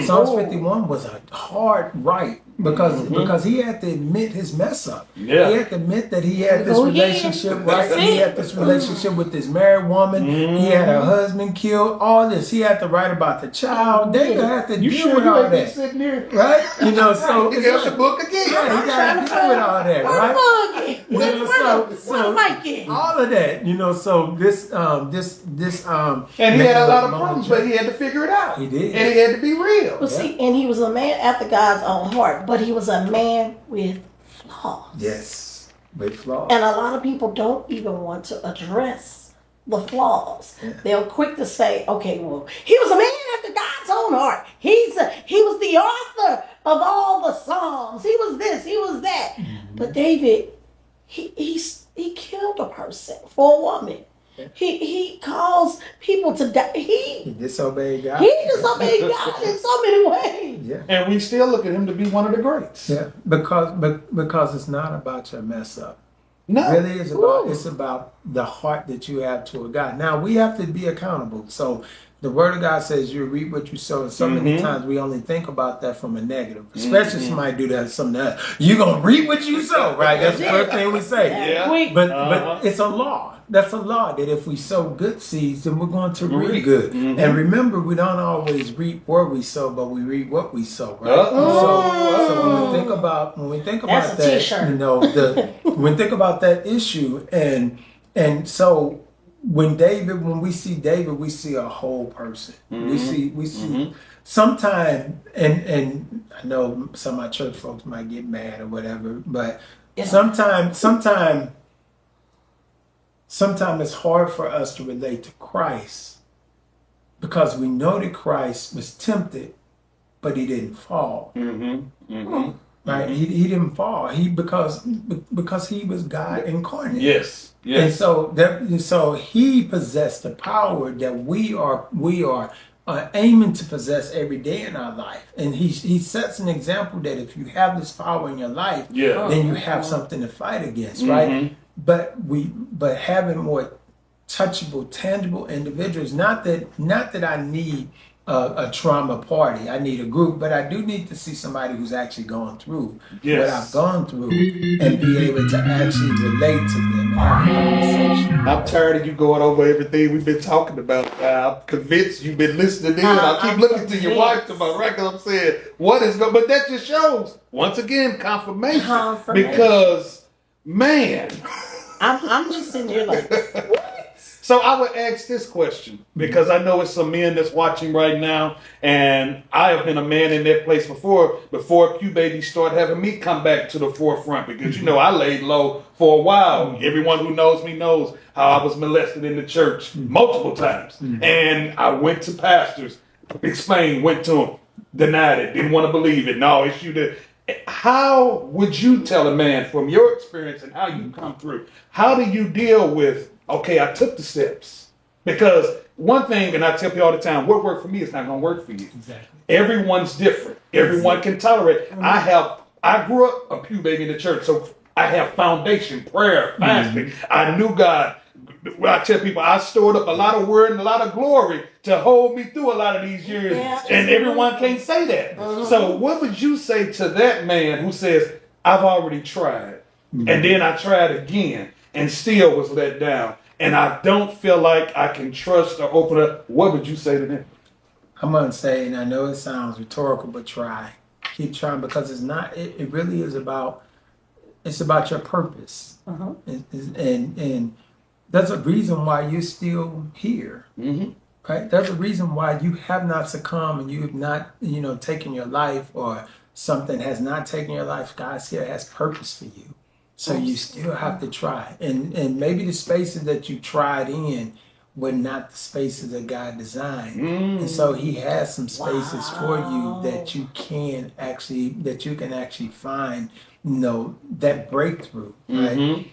Psalms 51 was a hard write, because he had to admit his mess up. He had to admit that he had this relationship, right? He had this relationship with this married woman. He had her husband killed. All this. He had to write about the child. David had to deal with all that.
Sitting here?
Right? So
he got the book again.
He got to deal with all that, right? All of that. So this
and he had a lot of problems, but he had to figure it out.
He did.
And he had to be real.
Well, see, and he was a man after God's own heart, but he was a man with flaws.
Yes, with flaws.
And a lot of people don't even want to address the flaws. They're quick to say, okay, well, he was a man after God's own heart. He was the author of all the Psalms. He was this, he was that. But David, he killed a person for a woman. He caused people to die. He
disobeyed God.
He disobeyed God in so many ways.
Yeah.
And we still look at him to be one of the greats.
Yeah. Because it's not about your mess up.
No.
It really is it's about the heart that you have toward God. Now we have to be accountable. So the word of God says you reap what you sow. And so many times we only think about that from a negative. Especially somebody do that to something else. You're going to reap what you sow, right? That's the first thing we say.
Yeah.
But it's a law. That's a law that if we sow good seeds, then we're going to reap good. And remember, we don't always reap where we sow, but we reap what we sow, right? So when we think about
That's
that,
a t-shirt.
when we think about that issue, and so when we see David, we see a whole person. We see sometimes, and I know some of my church folks might get mad or whatever, but sometimes it's hard for us to relate to Christ, because we know that Christ was tempted, but he didn't fall. right? He didn't fall. Because he was God incarnate.
Yes.
And so he possessed the power that we are aiming to possess every day in our life. And he sets an example that if you have this power in your life, then you have something to fight against, right? But having more touchable, tangible individuals. Not that I need a trauma party. I need a group, but I do need to see somebody who's actually gone through what I've gone through and be able to actually relate to them and have a conversation.
I'm tired of you going over everything we've been talking about. I'm convinced you've been listening in. I keep looking to your wife, to my record. I'm saying, what is going? But that just shows, once again, confirmation. Because, man,
I'm just sitting here like, what?
So I would ask this question, because I know it's some men that's watching right now, and I have been a man in that place before Pew Babies started having me come back to the forefront, because I laid low for a while. Everyone who knows me knows how I was molested in the church multiple times. And I went to pastors, explained, went to them, denied it, didn't want to believe it. No, it's you that. How would you tell a man from your experience and how you come through? How do you deal with, okay, I took the steps? Because one thing, and I tell people all the time, what worked for me is not going to work for you.
Exactly.
Everyone's different. Everyone can tolerate. I grew up a Pew baby in the church, so I have foundation, prayer, fasting. I knew God. I tell people I stored up a lot of word and a lot of glory to hold me through a lot of these years. And everyone can't say that. So what would you say to that man who says, I've already tried, and then I tried again and still was let down, and I don't feel like I can trust or open up? What would you say to them?
I'm going to say, and I know it sounds rhetorical, but try. Keep trying, because it's not, it really is about, it's about your purpose. And there's a reason why you're still here, right? There's a reason why you have not succumbed and you have not, taken your life, or something has not taken your life. God still has purpose for you. So you still have to try. And maybe the spaces that you tried in were not the spaces that God designed. And so he has some spaces for you that you can actually find, that breakthrough, right?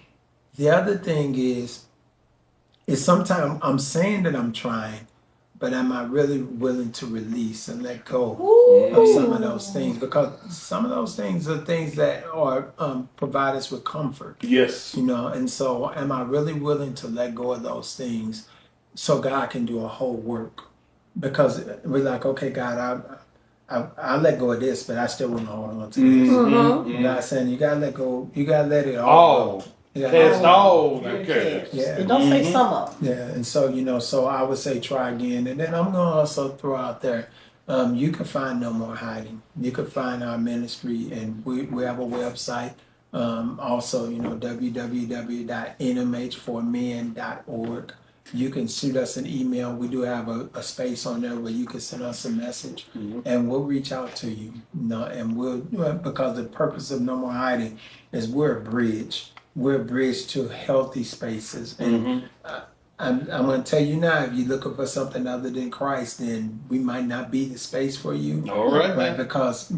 The other thing is sometimes I'm saying that I'm trying, but am I really willing to release and let go of some of those things? Because some of those things are things that are provide us with comfort.
Yes.
And so am I really willing to let go of those things so God can do a whole work? Because we're like, okay, God, I let go of this, but I still want to hold on to this. God saying, you gotta let go, you gotta let it all go.
Cast all
your
cares.
It don't say some of them.
Yeah, and so so I would say try again, and then I'm gonna also throw out there, you can find No More Hiding. You can find our ministry, and we have a website. Also, www.nmh4men.org. You can shoot us an email. We do have a space on there where you can send us a message, and we'll reach out to you. And because the purpose of No More Hiding is we're a bridge. We're a bridge to healthy spaces. And I'm going to tell you now, if you're looking for something other than Christ, then we might not be the space for you.
All right.
Right? Because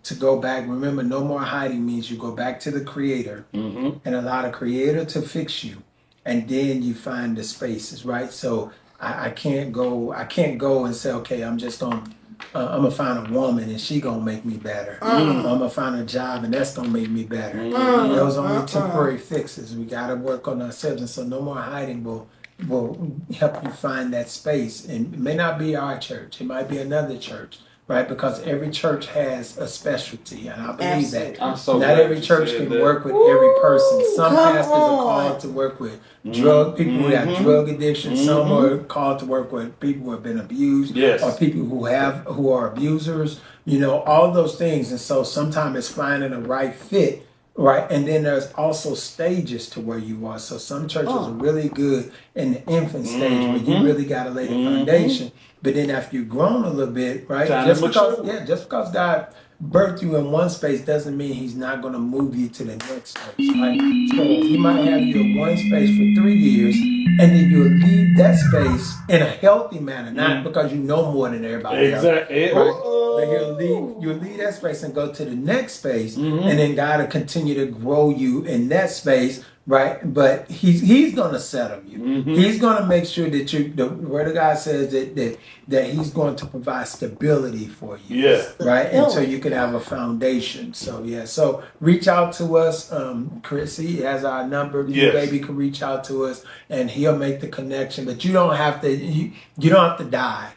to go back, remember, No More Hiding means you go back to the Creator and allow the Creator to fix you. And then you find the spaces, right? So I can't go and say, okay, I'm gonna find a woman and she gonna make me better. I'm gonna find a job and that's gonna make me better. Those are only temporary fixes. We gotta work on ourselves, and so No More Hiding will help you find that space. And it may not be our church; it might be another church, right? Because every church has a specialty, and I believe that. Not every church can work with every person. Some pastors are called to work with people who have drug addiction. Some are called to work with people who have been abused, or people who are abusers. All those things. And so sometimes it's finding a right fit. Right, and then there's also stages to where you are. So some churches are really good in the infant stage where you really got to lay the foundation. But then after you've grown a little bit, right? Just because God birth you in one space doesn't mean he's not going to move you to the next space, right? So he might have you in one space for 3 years, and then you'll leave that space in a healthy manner, not because you know more than everybody else.
Exactly.
Right? But you'll leave that space and go to the next space, and then God will continue to grow you in that space. Right, but he's going to settle you. He's going to make sure that the Word of God says that he's going to provide stability for you.
Yeah.
Right, and so you can have a foundation. So yeah, so reach out to us. Chrissy has our number. Pew Baby can reach out to us, and he'll make the connection. But you don't have to. You don't have to die,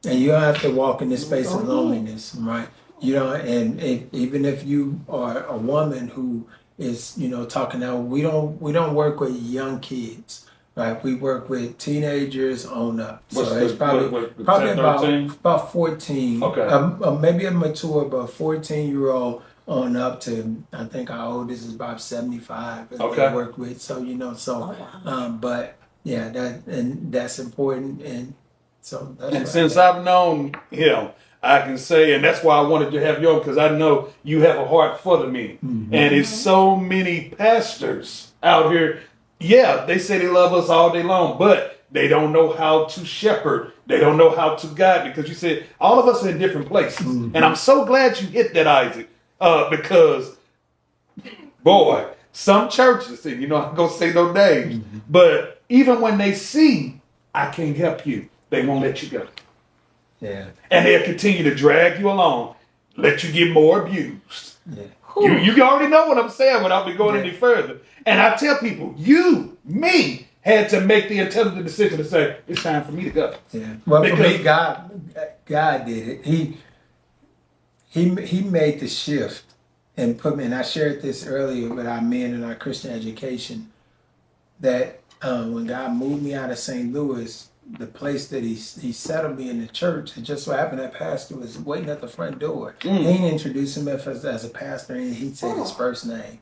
and you don't have to walk in this space of loneliness. Right, you know, and even if you are a woman who is, you know, talking now, we don't work with young kids, right? We work with teenagers on up. So it's probably about 14.
Okay.
Maybe a mature, but 14-year-old on up to, I think our oldest is about 75 that they work with. So, you know, but yeah, that's important. And so
since I've known him, I can say, and that's why I wanted to have you on, because I know you have a heart for the men. And it's so many pastors out here. Yeah, they say they love us all day long, but they don't know how to shepherd. They don't know how to guide, because you said all of us are in different places. And I'm so glad you hit that, Isaac, because, boy, some churches, and you know, I'm going to say no names, but even when they see, I can't help you, they won't let you go.
Yeah.
And they'll continue to drag you along, let you get more abused.
Yeah.
You already know what I'm saying without me going any further. And I tell people, me, had to make the intelligent decision to say, it's time for me to go.
Yeah. Well, for me, God did it. He made the shift and put me, and I shared this earlier with our men in our Christian education, that when God moved me out of St. Louis, the place that he settled me in the church, it just so happened that pastor was waiting at the front door. He didn't introduce him as a pastor, and he said his first name.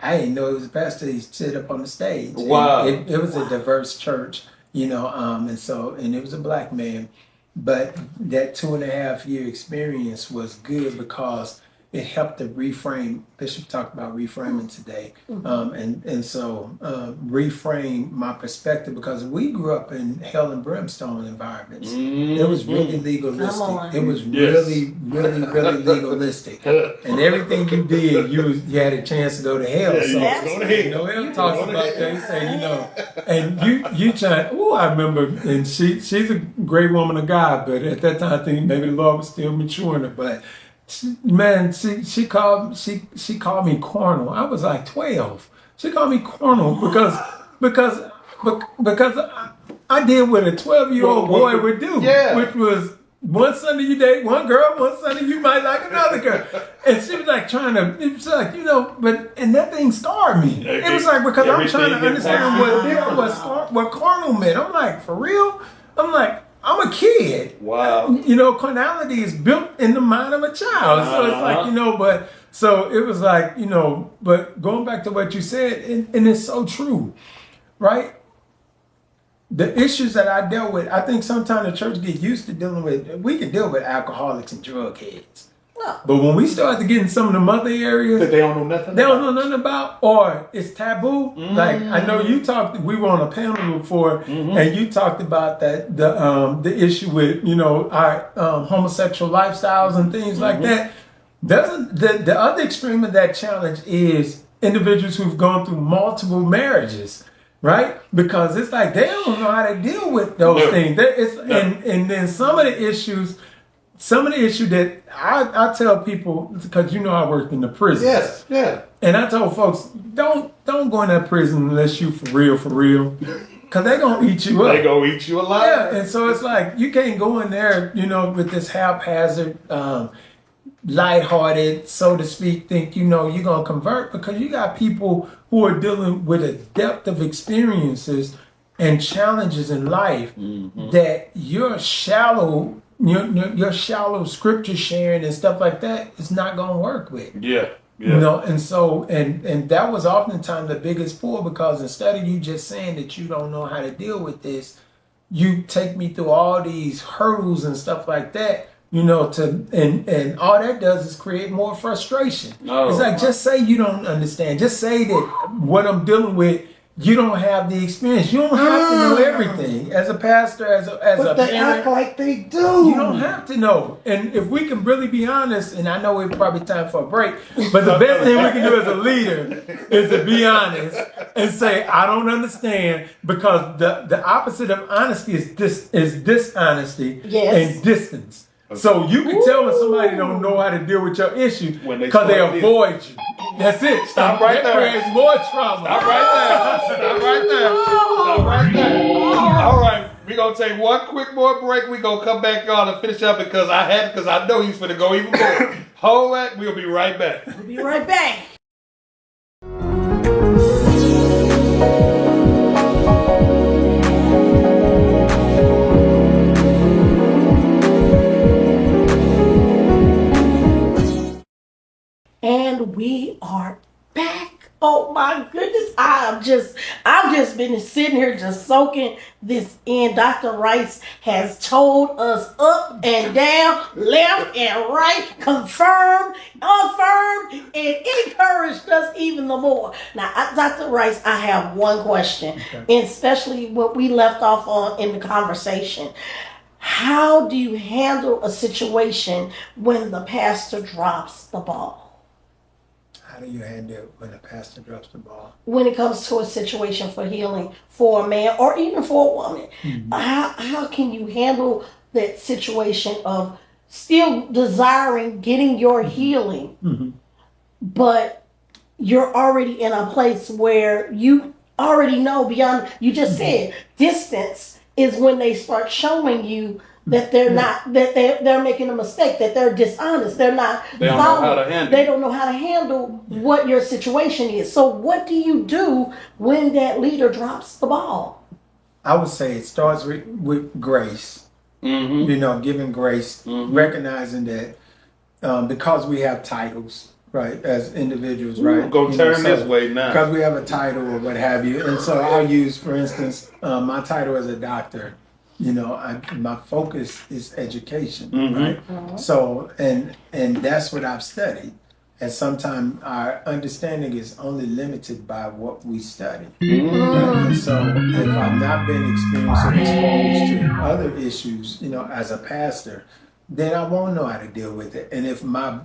I didn't know he was a pastor. He stood up on the stage.
Wow.
It was a diverse church, you know, and it was a black man. But that 2.5 year experience was good because it helped to reframe. Bishop talked about reframing today, and so reframe my perspective, because we grew up in hell and brimstone environments. It was really legalistic. It was really legalistic, and everything you did, you had a chance to go to hell. So
go to hell.
you know, him talks about that. He say, you know, and you try. Oh, I remember, and she's a great woman of God, but at that time I think maybe the Lord was still maturing her, but. Man, she called me carnal. I was like 12. She called me carnal because I did what a 12-year-old boy would do, which was one Sunday you date one girl, one Sunday you might like another girl, and she was like it was like, you know, and that thing scarred me. It was like, because I'm trying to understand what carnal meant. I'm like, for real? I'm like, I'm a kid.
Wow.
You know, carnality is built in the mind of a child. So it's like, you know, but so it was like, you know, but going back to what you said, and it's so true, right? The issues that I dealt with, I think sometimes the church get used to dealing with, we can deal with alcoholics and drug heads. But when we start to get in some of the other areas
that they don't know nothing
about, or it's taboo. Like I know you talked, we were on a panel before, and you talked about that the issue with, you know, our homosexual lifestyles and things like that. The other extreme of that challenge is individuals who've gone through multiple marriages. Right? Because it's like they don't know how to deal with those things. And then some of the issues that I tell people, because you know I worked in the prison.
Yes, yeah.
And I told folks, don't go in that prison unless you for real. Because they're going to eat you up.
They're going to eat you alive.
Yeah, and so it's like, you can't go in there, you know, with this haphazard, lighthearted, so to speak, think, you know, you're going to convert, because you got people who are dealing with a depth of experiences and challenges in life that your shallow scripture sharing and stuff like that is not going to work with.
Yeah.
You know, and so, and that was oftentimes the biggest pull, because instead of you just saying that you don't know how to deal with this, you take me through all these hurdles and stuff like that you know, and all that does is create more frustration.
Oh,
it's like, just say you don't understand. Just say that what I'm dealing with, you don't have the experience. You don't have to know everything. As a pastor, as a
they
parent,
act like they do.
you don't have to know. And if we can really be honest, and I know it's probably time for a break, but the best thing we can do as a leader is to be honest and say, I don't understand, because the opposite of honesty is dishonesty and distance. So you can tell when somebody don't know how to deal with your issue because they avoid you. That's it.
Stop right there.
That creates more trauma.
Stop right there. Stop right there. Stop right there. All right. We're going to take one quick more break. We're going to come back on and finish up because I know he's going to go even more. Hold that. We'll be right back.
We'll be right back. And we are back. Oh my goodness. I've just been sitting here just soaking this in. Dr. Rice has told us up and down, left and right, confirmed, affirmed, and encouraged us even the more. Now, Dr. Rice, I have one question, and especially what we left off on in the conversation. How do you handle a situation when the pastor drops the ball?
How do you handle it when a pastor drops the ball?
When it comes to a situation for healing for a man or even for a woman, how can you handle that situation of still desiring getting your healing, but you're already in a place where you already know beyond, you just said, distance is when they start showing you that they're not, that they're making a mistake, that they're dishonest, they don't know how to handle. They don't know how to handle what your situation is. So what do you do when that leader drops the ball?
I would say it starts with grace. You know, giving grace, recognizing that because we have titles, right, as individuals, right?
Go turn this way now.
Because we have a title or what have you. And so I'll use, for instance, my title as a doctor. You know, my focus is education, right? So, and that's what I've studied. And sometimes our understanding is only limited by what we study. And so if I've not been experienced or exposed to other issues, you know, as a pastor, then I won't know how to deal with it. And if my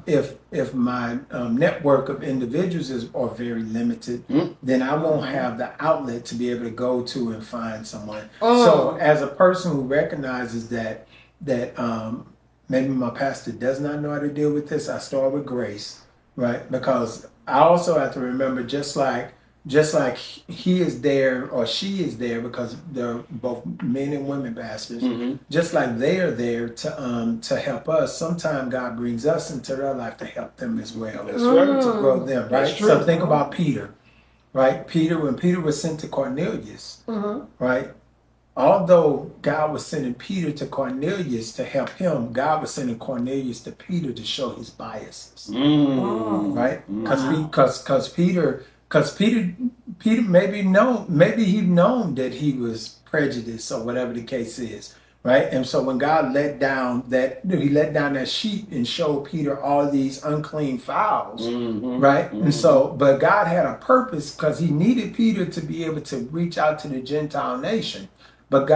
network of individuals are very limited, then I won't have the outlet to be able to go to and find someone. So as a person who recognizes that maybe my pastor does not know how to deal with this, I start with grace, right? Because I also have to remember, just like he is there or she is there, because they're both men and women pastors, just like they are there to help us. Sometimes God brings us into their life to help them as well. That's right. To grow them, right? So think about Peter, right? When Peter was sent to Cornelius, right? Although God was sending Peter to Cornelius to help him, God was sending Cornelius to Peter to show his biases, right? Because Peter maybe he known that he was prejudiced or whatever the case is, right? And so when God let down that sheet and showed Peter all these unclean fowls, right? And so, but God had a purpose, because he needed Peter to be able to reach out to the Gentile nation. But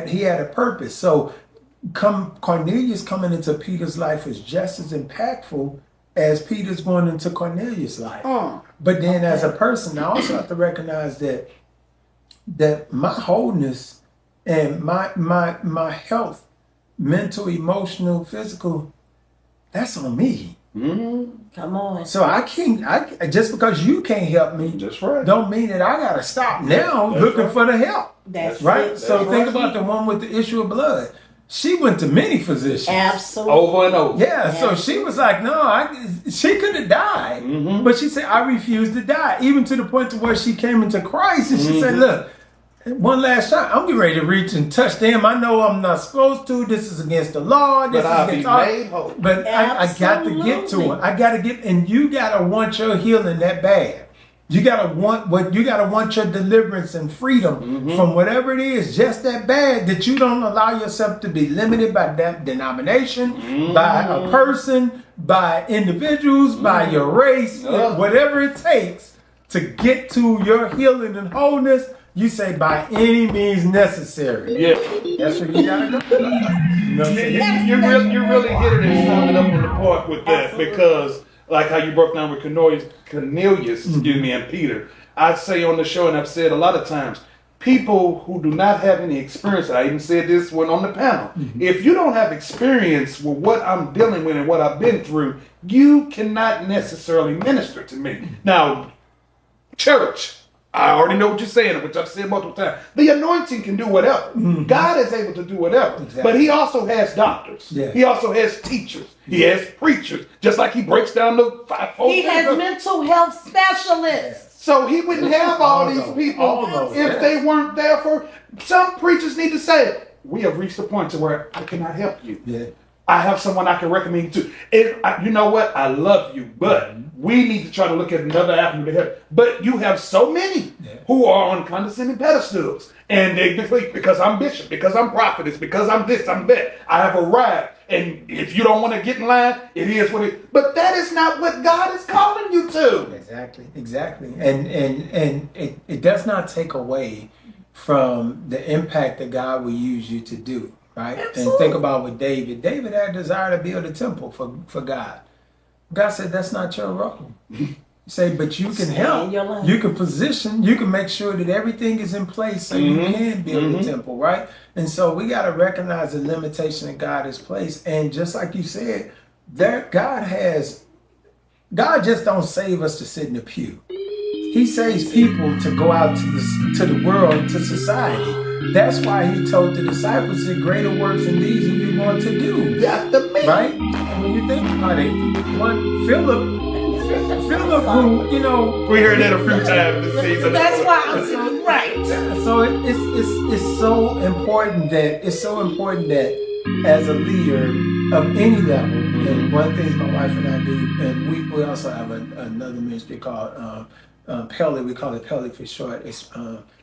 he had a purpose. So Cornelius coming into Peter's life was just as impactful as Peter's going into Cornelius' life. But then as a person, I also have to recognize that my wholeness and my health, mental, emotional, physical, that's on me.
Come on.
So I just because you can't help me, that's right, don't mean that I gotta stop now looking for the help. That's right. So think about the one with the issue of blood. She went to many physicians.
Absolutely.
Over and over.
Yeah, so she was like, no, she could have died. But she said, I refuse to die. Even to the point to where she came into Christ and she said, look, one last shot, I'm getting ready to reach and touch them. I know I'm not supposed to. This is against the law. This is against all. But I got to get to it. I got to get, and you got to want your healing that bad. You gotta want your deliverance and freedom from whatever it is, just that bad that you don't allow yourself to be limited by that denomination, by a person, by individuals, by your race, whatever it takes to get to your healing and wholeness. You say by any means necessary.
Yeah,
that's where you gotta go. You
really hit it and summed it up on the part with that, because like how you broke down with Cornelius, and Peter. I say on the show, and I've said a lot of times, people who do not have any experience, I even said this one on the panel, if you don't have experience with what I'm dealing with and what I've been through, you cannot necessarily minister to me. Now, church, I already know what you're saying, which I've said multiple times. The anointing can do whatever. God is able to do whatever. Exactly. But he also has doctors. Yeah. He also has teachers. He has preachers. Just like he breaks down the fivefold.
He has mental health specialists.
So he wouldn't have all these people if they weren't there for... Some preachers need to say, we have reached a point to where I cannot help you. Yeah. I have someone I can recommend you to. You know what? I love you, but we need to try to look at another avenue to help. But you have so many who are on condescending pedestals. And they deflate because I'm bishop, because I'm prophetess, because I'm this, I'm that. I have arrived. And if you don't want to get in line, it is what it is. But that is not what God is calling you to.
Exactly. And it does not take away from the impact that God will use you to do. Right? Absolutely. And think about what David had a desire to build a temple for God. God said, that's not your role. You say, but you can help. You can position. You can make sure that everything is in place so you can build a temple, right? And so we got to recognize the limitation that God has placed. And just like you said, God just don't save us to sit in the pew. He saves people to go out to the world, to society. That's why he told the disciples that greater works than these are you going to do. Right? And when you think about it, Philip who,
we heard that a few times this season.
That's why I'm saying right.
So it's so important that as a leader of any level, and one of the things my wife and I do, and we also have another ministry called PELI, we call it PELI for short. It's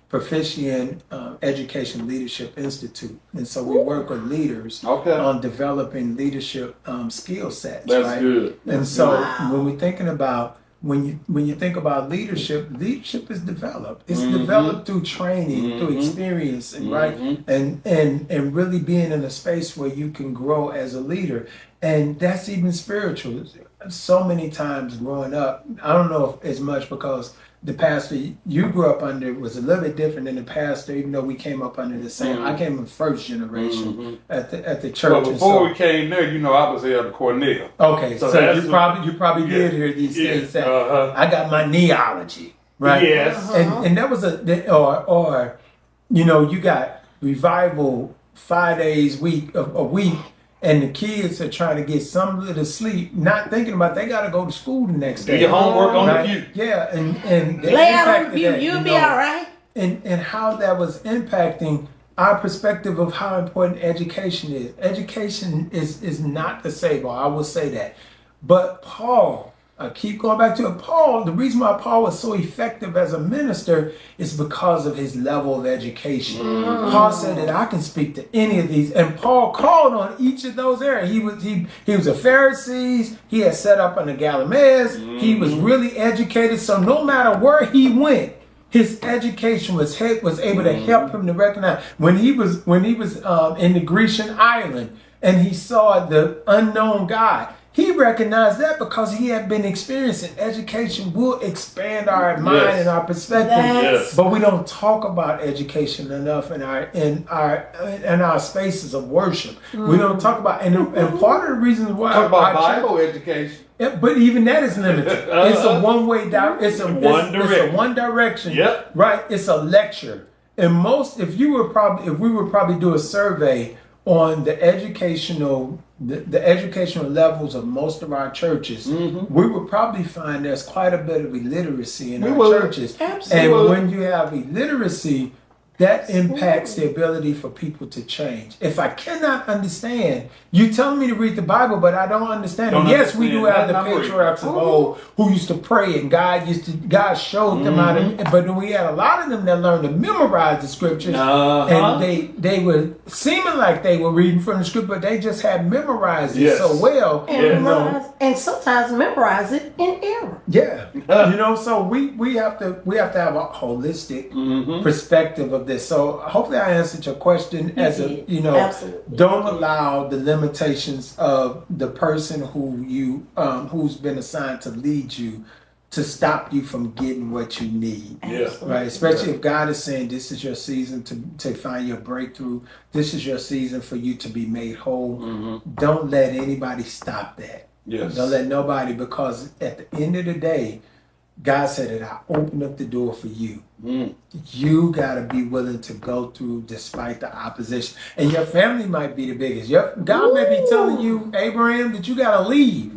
Proficient Education Leadership Institute, and so we work with leaders on developing leadership skill sets.
That's good.
And so when we're thinking about when you think about leadership is developed. It's developed through training, through experience, and right, and really being in a space where you can grow as a leader, and that's even spiritual. So many times growing up, I don't know if as much because the pastor you grew up under was a little bit different than the pastor, even though we came up under the same. I came in first generation at the church.
Well, before we came there, I was Elder Cornell.
Okay, so you probably did hear these things. That I got my neology, right?
Yes,
and that was you got revival 5 days a week. And the kids are trying to get some little sleep, not thinking about they got to go to school the next day.
Get your homework on the view.
Yeah, and the
lay out on the view.
That,
You'll be all right.
And how that was impacting our perspective of how important education is. Education is not the save all. I will say that. But Paul, I keep going back to it. Paul, the reason why Paul was so effective as a minister is because of his level of education. Paul said that I can speak to any of these, and Paul called on each of those areas. He was a Pharisee. He had set up on the Galileans. He was really educated, so no matter where he went, his education was able to help him to recognize when he was in the Grecian island and he saw the unknown God. He recognized that because he had been experiencing education will expand our mind and our perspective.
Yes.
But we don't talk about education enough in our spaces of worship. We don't talk about and part of the reasons why
talk about Bible education.
Yeah, but even that is limited. It's a one-way it's a one direction.
Yep.
Right. It's a lecture. And if we were probably do a survey on the educational levels of most of our churches, we would probably find there's quite a bit of illiteracy in our churches.
Absolutely.
And when you have illiteracy, that impacts the ability for people to change. If I cannot understand, you telling me to read the Bible, but I don't understand it. Yes, we do have the patriarchs of old who used to pray, and God showed them how to. But then we had a lot of them that learned to memorize the scriptures, and they were seeming like they were reading from the script, but they just had memorized it so well,
and sometimes memorize it in error.
Yeah, so we have to have a holistic perspective of this. So hopefully I answered your question
Absolutely.
Don't allow the limitations of the person who's been assigned to lead you to stop you from getting what you need. Right? Especially if God is saying this is your season to find your breakthrough. This is your season for you to be made whole. Don't let anybody stop that.
Yes.
Don't let nobody, because at the end of the day, God said that I opened up the door for you. You got to be willing to go through despite the opposition. And your family might be the biggest. God may be telling you, Abraham, that you got to leave.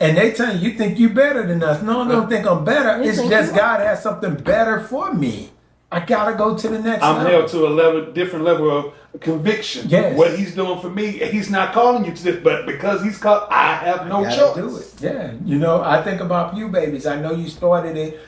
And they tell you think you better than us. No, I don't think I'm better. It's just God has something better for me. I got to go to the next level.
I'm held to a different level of conviction.
Yes.
What he's doing for me, he's not calling you to this, but because he's called, I have no choice.
Do it. Yeah. I think about Pew Babies. I know you started it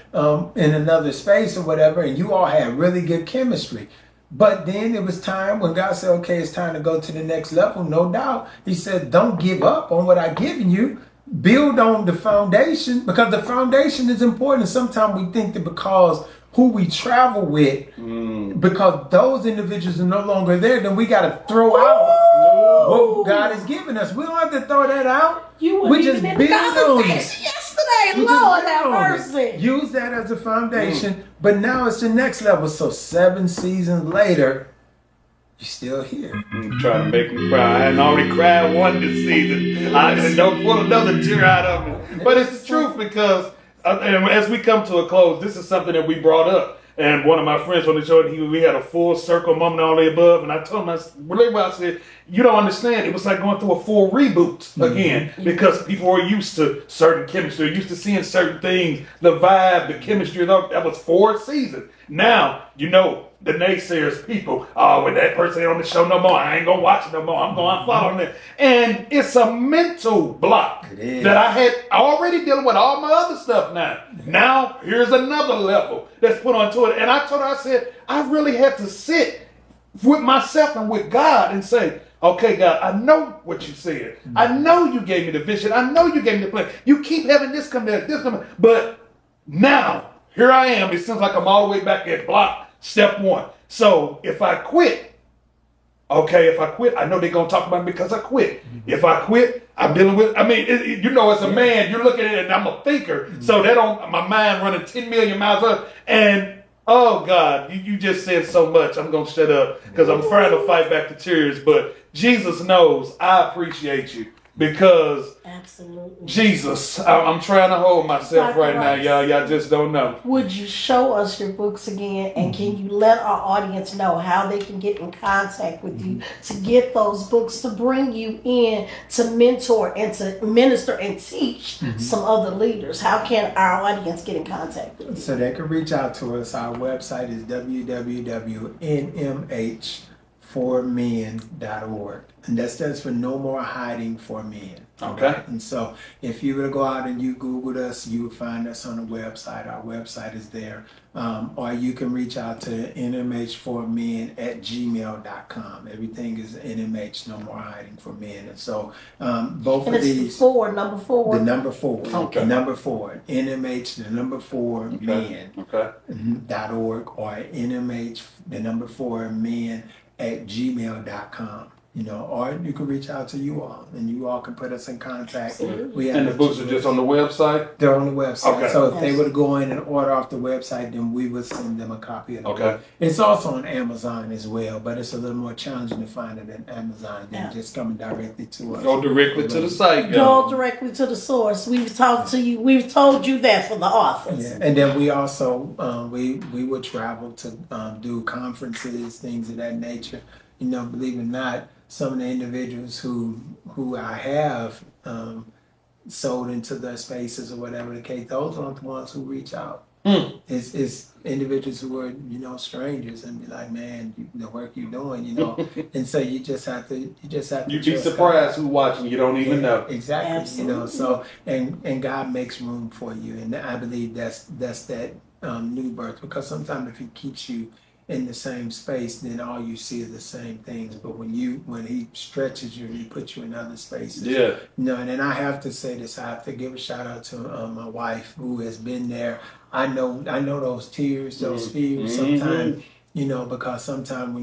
in another space or whatever, and you all had really good chemistry. But then it was time when God said, okay, it's time to go to the next level. No doubt. He said, don't give up on what I've given you. Build on the foundation, because the foundation is important. Sometimes we think that because who we travel with, because those individuals are no longer there, then we got to throw out what God has given us. We don't have to throw that out. We just build on it.
Yesterday, Lord have mercy.
Use that as a foundation, but now it's the next level. So 7 seasons later, you're still here.
You're trying to make me cry. I hadn't already cried one this season. I don't pull another tear out of me. But it's the truth, because and as we come to a close, this is something that we brought up. And one of my friends on the show, we had a full circle moment, all the above. And I told him, I said, you don't understand. It was like going through a full reboot again, because people were used to certain chemistry, used to seeing certain things, the vibe, the chemistry. That was 4 seasons. Now, the naysayers, people, when that person ain't on the show no more, I ain't gonna watch it no more. I'm gonna unfollow them. And it's a mental block that I had already dealing with all my other stuff now. Now, here's another level that's put onto it. And I told her, I said, I really had to sit with myself and with God and say, okay, God, I know what you said. I know you gave me the vision. I know you gave me the plan. You keep having this come there, this come there. But now, here I am. It seems like I'm all the way back at block step 1. So if I quit, I know they're going to talk about me because I quit. If I quit, I'm dealing with, as a man, you're looking at it, and I'm a thinker. So my mind running 10 million miles up. And, oh God, you just said so much. I'm going to shut up because I'm trying to fight back the tears. But Jesus knows I appreciate you. Because
absolutely,
Jesus, I'm trying to hold myself right now, y'all. Y'all just don't know.
Would you show us your books again, and can you let our audience know how they can get in contact with you to get those books, to bring you in to mentor and to minister and teach some other leaders? How can our audience get in contact with you?
So they can reach out to us. Our website is www.nmh4men.org. And that stands for No More Hiding for Men.
Okay.
And so if you were to go out and you Googled us, you would find us on the website. Our website is there. Or you can reach out to nmh4men@gmail.com. Everything is NMH, No More Hiding for Men. And so both of these.
Number 4.
The number 4.
Okay.
The number 4. NMH, the number 4, men.
Okay.
.org, or NMH, the number 4, men@gmail.com. Or you can reach out to you all, and you all can put us in contact.
And the books are just on the website?
They're on the website.
Okay.
So if they were to go in and order off the website, then we would send them a copy of the book. It's also on Amazon as well, but it's a little more challenging to find it on Amazon than just coming directly to us.
Go directly to the site.
Go directly to the source. We've talked to you. We've told you that for the authors.
Yeah. And then we also, we would travel to do conferences, things of that nature. Believe it or not, some of the individuals who I have sold into their spaces or whatever the case, those aren't the ones who reach out. It's individuals who are, you know, strangers and be like, man, the work you're doing, you know, and so you just have to
You'd be surprised who's watching. You don't even know.
Exactly.
Absolutely.
You know, so and God makes room for you, and I believe that's that new birth, because sometimes if He keeps you in the same space, then all you see is the same things. But when He stretches you and He puts you in other spaces,
Yeah.
you know. And then I have to say this: I have to give a shout out to my wife, who has been there. I know those tears, those fears sometimes. You know, because sometimes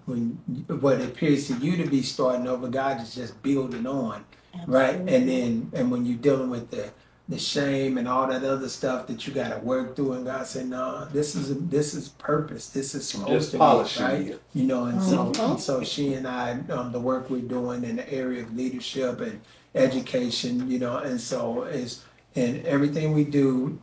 when what appears to you to be starting over, God is just building on, right? And when you're dealing with the shame and all that other stuff that you got to work through, and God said, no, this is purpose. This is supposed to be right, you know. And so she and I, the work we're doing in the area of leadership and education, you know, and so and everything we do,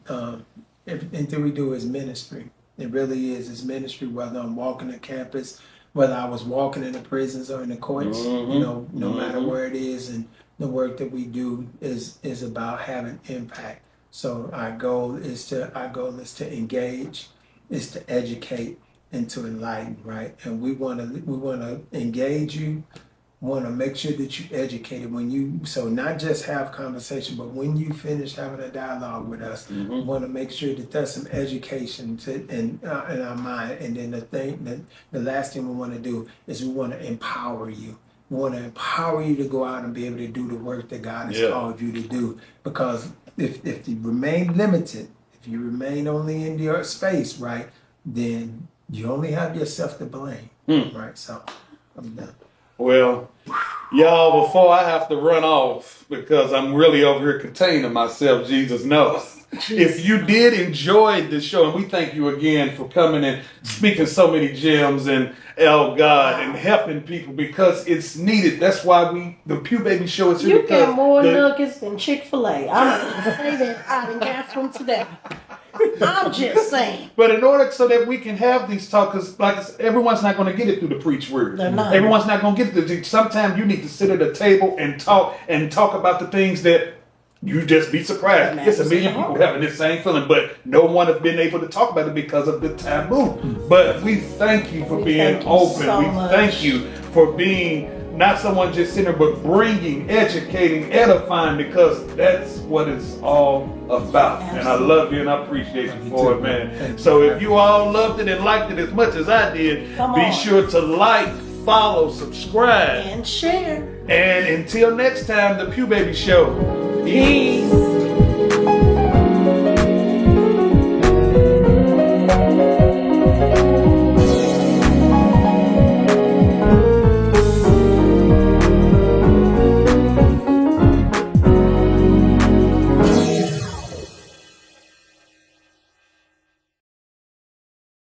everything we do is ministry. It really is. It's ministry, whether I'm walking the campus, whether I was walking in the prisons or in the courts, you know, no matter where it is. And the work that we do is about having impact. So our goal is to engage, is to educate, and to enlighten, right? And we want to engage you, want to make sure that you educated so not just have conversation, but when you finish having a dialogue with us, we want to make sure that there's some education in our mind. And then the last thing we want to do is we want to empower you. We want to empower you to go out and be able to do the work that God has called you to do. Because if you remain limited, if you remain only in your space, right, then you only have yourself to blame, right? So I'm done.
Well, y'all, before I have to run off, because I'm really over here containing myself, Jesus knows. If you did enjoy this show, and we thank you again for coming and speaking so many gems and God and helping people, because it's needed. That's why the Pew Baby Show is here.
You get more nuggets than Chick-fil-A. I'm going to say that out in Catherine today. I'm just saying.
But in order so that we can have these talks, because like everyone's not going to get it through the preach word.
They're not.
Everyone's not going to get it. Sometimes you need to sit at a table and talk about the things that you just be surprised. It's a million people having this same feeling, but no one has been able to talk about it because of the taboo. But we thank you for being open. We thank you for being not someone just sitting there, but bringing, educating, edifying, because that's what it's all about. Absolutely. And I love you and I appreciate you for it, man. So if you all loved it and liked it as much as I did, be sure to like, follow, subscribe,
and share.
And until next time, the Pew Baby Show.
Peace.